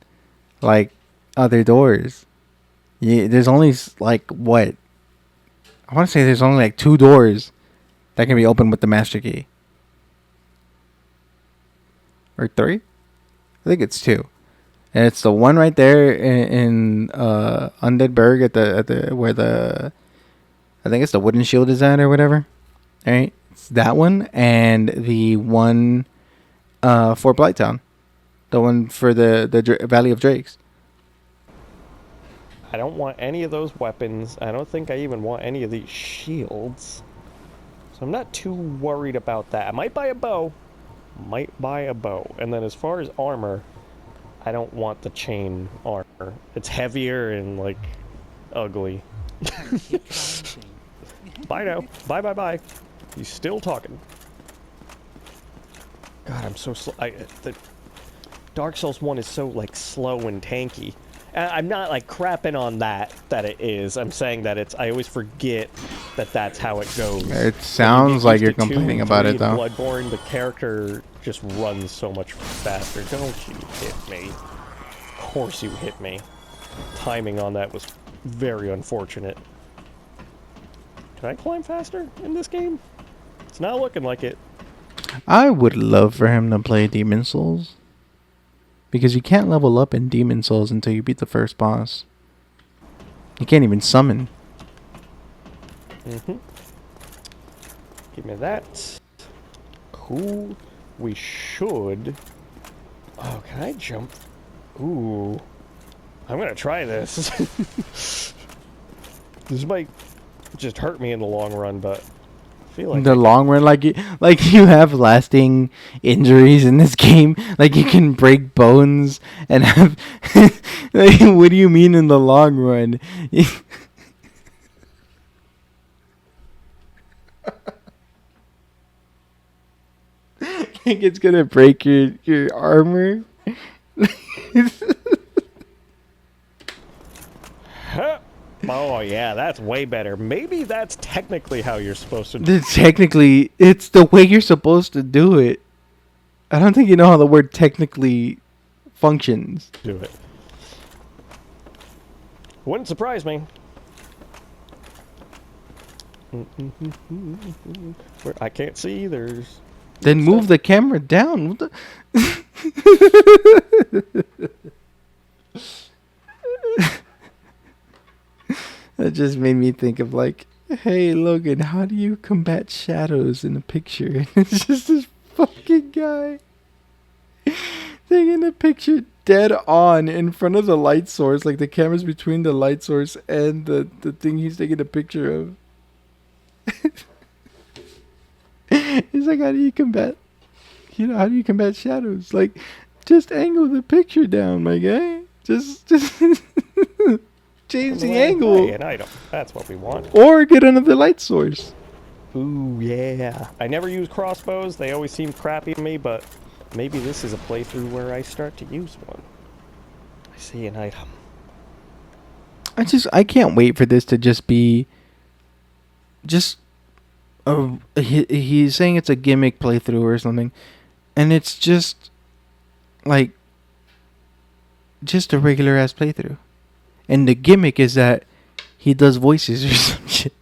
like other doors. There's only like what? I want to say there's only like 2 doors that can be opened with the master key. Or 3? I think it's 2. And it's the one right there in Undead Burg at the where the I think it's the wooden shield is at or whatever. Alright. It's that one and the one for Blighttown. The one for the Valley of Drakes. I don't want any of those weapons. I don't think I even want any of these shields. So I'm not too worried about that. I might buy a bow. And then as far as armor, I don't want the chain armor. It's heavier and, like, ugly. Bye now. Bye. He's still talking. God, I'm so slow. The Dark Souls 1 is so, like, slow and tanky. I'm not, like, crapping on that it is. I'm saying that I always forget that that's how it goes. It sounds like you're complaining about it, though. Bloodborne, the character just runs so much faster. Don't you hit me. Of course you hit me. Timing on that was very unfortunate. Can I climb faster in this game? It's not looking like it. I would love for him to play Demon Souls. Because you can't level up in Demon Souls until you beat the first boss. You can't even summon. Give me that. Cool. We should... Oh, can I jump? Ooh. I'm gonna try this. This might just hurt me in the long run, but feel like the long run, like you have lasting injuries in this game. Like you can break bones and have. Like, what do you mean in the long run? Like it's gonna break your armor. Oh yeah, that's way better. Maybe that's technically how you're supposed to do it. Technically, it's the way you're supposed to do it. I don't think you know how the word technically functions. Wouldn't surprise me. I can't see. There's. Then move the camera down. What the? That just made me think of like, hey Logan, how do you combat shadows in a picture? It's just this fucking guy taking a picture dead on in front of the light source, like the camera's between the light source and the thing he's taking a picture of. He's like, how do you combat? How do you combat shadows? Like, just angle the picture down, my guy. Just change the angle. An item. That's what we want. Or get another light source. Ooh, yeah. I never use crossbows. They always seem crappy to me, but maybe this is a playthrough where I start to use one. I see an item. I can't wait for this to just be he's saying it's a gimmick playthrough or something, and it's just like just a regular ass playthrough, and the gimmick is that he does voices or some shit.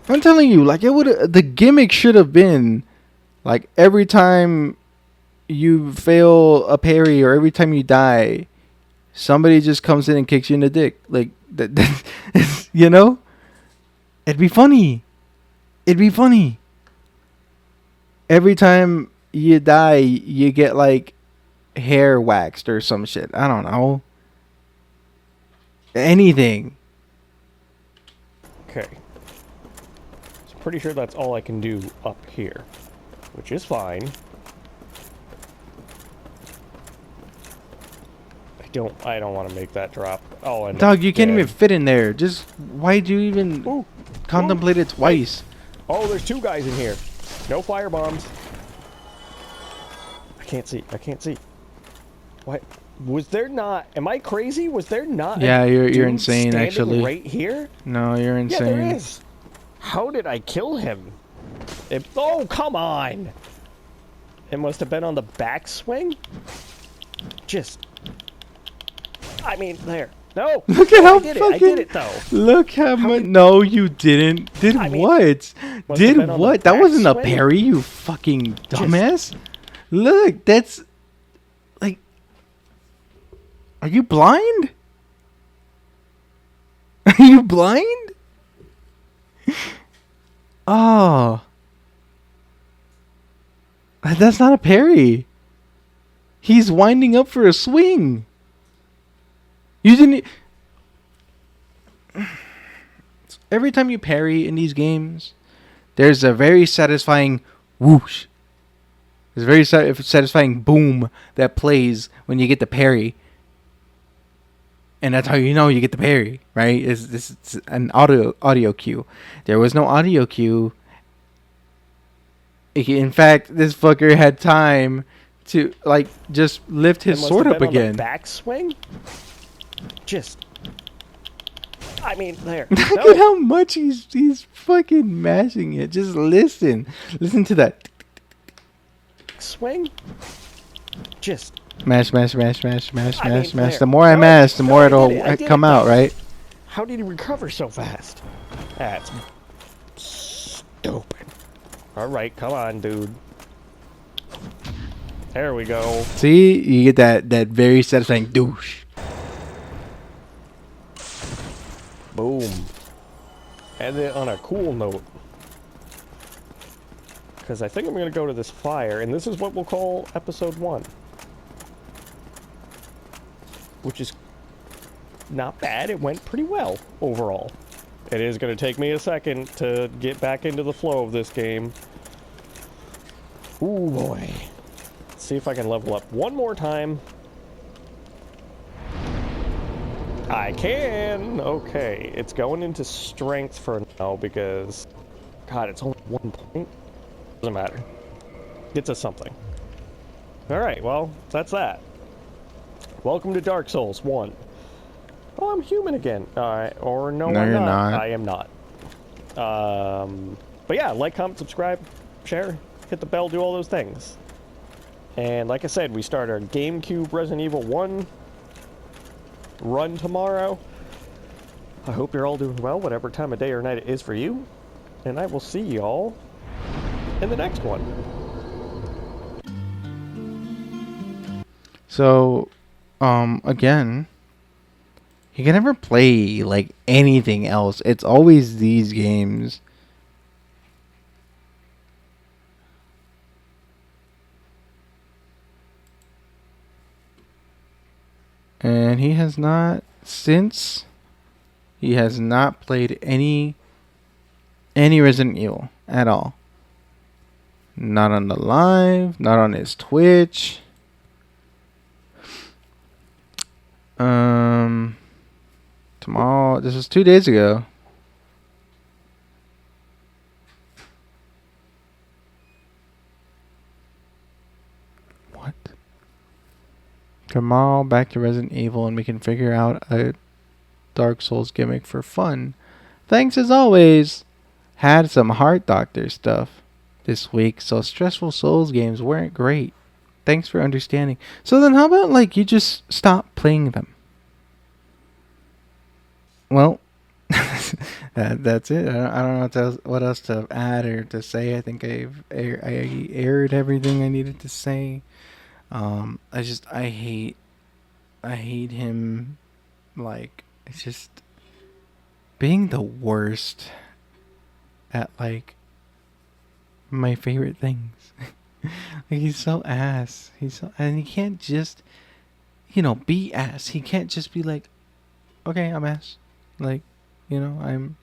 I'm telling you, like the gimmick should have been like every time you fail a parry or every time you die, somebody just comes in and kicks you in the dick. Like that you know? It'd be funny. Every time you die, you get like hair waxed or some shit. I don't know. Anything. Okay. So pretty sure that's all I can do up here, which is fine. I don't want to make that drop. Oh, dog, you can't even fit in there. Just why'd you even contemplate it twice? Oh, there's two guys in here. No fire bombs. I can't see. What? Was there not? Am I crazy? Was there not? Yeah, you're insane. Actually, right here. No, you're insane. Yeah, there is. How did I kill him? Oh, come on! It must have been on the backswing. I mean, there. No. Look at how I did it though. Look how much. No, you didn't. Did what? Did what? That wasn't a parry, you fucking dumbass. Look, that's like. Are you blind? Are you blind? Oh. That's not a parry. He's winding up for a swing. You didn't. Every time you parry in these games, there's a very satisfying whoosh. There's a very satisfying boom that plays when you get the parry. And that's how you know you get the parry, right? It's an audio cue. There was no audio cue. In fact, this fucker had time to like just lift his sword up again. Backswing. I mean, there. Look at how much he's fucking mashing it. Just listen to that. Swing. Mash. The more I mash, the more it'll come out, right? How did he recover so fast? That's stupid. All right, come on, dude. There we go. See, you get that very satisfying douche. Boom. And then on a cool note, because I think I'm going to go to this fire, and this is what we'll call episode 1. Which is not bad. It went pretty well overall. It is going to take me a second to get back into the flow of this game. Ooh, boy. Let's see if I can level up one more time. I can! Okay, it's going into strength for now because... God, it's only 1 point. Doesn't matter. Gets us something. Alright, well, that's that. Welcome to Dark Souls 1. Oh, I'm human again. Alright, or no, I'm you're not. not. I am not. But yeah, like, comment, subscribe, share, hit the bell, do all those things. And like I said, we start our GameCube Resident Evil 1 run tomorrow. I hope you're all doing well, whatever time of day or night it is for you. And I will see y'all in the next one. So, again, you can never play, like, anything else. It's always these games. And he has not, since, he has not played any Resident Evil at all. Not on the live, not on his Twitch. Tomorrow, this was 2 days ago. What? Tomorrow, back to Resident Evil, and we can figure out a Dark Souls gimmick for fun. Thanks as always. Had some Heart Doctor stuff this week, so stressful Souls games weren't great. Thanks for understanding. So then how about, like, you just stop playing them? Well, that's it. I don't know what else to add or to say. I think I aired everything I needed to say. I hate him. Like, it's just being the worst at, like, my favorite things. Like, he's so ass. And he can't just, be ass. He can't just be like, okay, I'm ass. Like, I'm,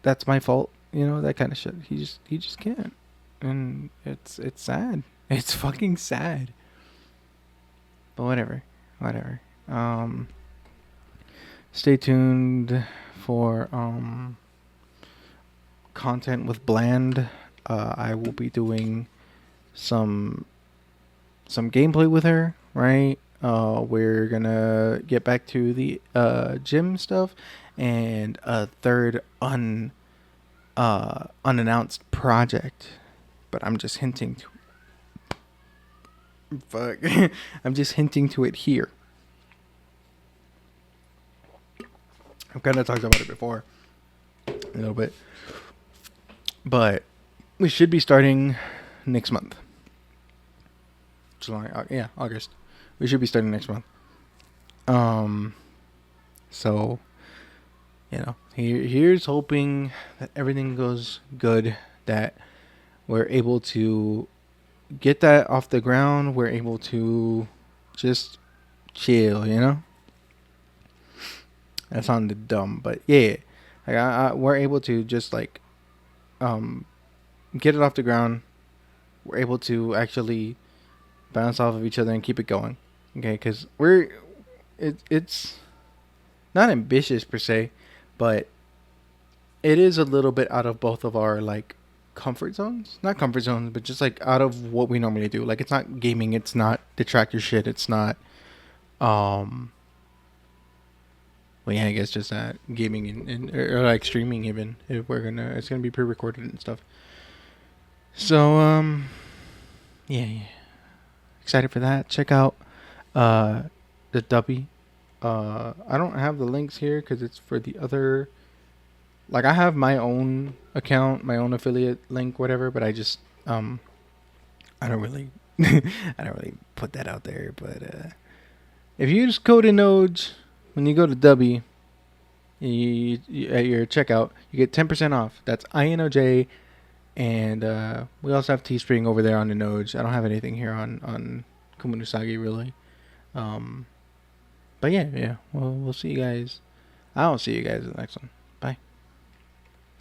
that's my fault. That kind of shit. He just can't. And it's sad. It's fucking sad. But whatever. Stay tuned for, content with Bland. I will be doing some gameplay with her, right? We're gonna get back to the gym stuff and a third unannounced project, but I'm just hinting to I'm just hinting to it here. I've kind of talked about it before a little bit, but we should be starting next month. July, August. We should be starting next month. So, here's hoping that everything goes good, that we're able to get that off the ground. We're able to just chill, That sounded dumb, but yeah, we're able to just, like, get it off the ground. We're able to actually bounce off of each other and keep it going. Okay, because it's not ambitious per se, but it is a little bit out of both of our, like, comfort zones. Not comfort zones, but just, like, out of what we normally do. Like, it's not gaming, it's not detractor shit, it's not well, yeah, I guess just that gaming or like streaming even. If it's gonna be pre-recorded and stuff. So yeah, excited for that. Check out the Dubby. I don't have the links here because it's for the other. Like, I have my own account, my own affiliate link, whatever. But I just I don't really put that out there. But if you use code INOJ when you go to Dubby, you at your checkout, you get 10% off. That's INOJ. And we also have Teespring over there on INOJ. I don't have anything here on Kuma Usagi, really. But yeah, we'll see you guys. I'll see you guys in the next one.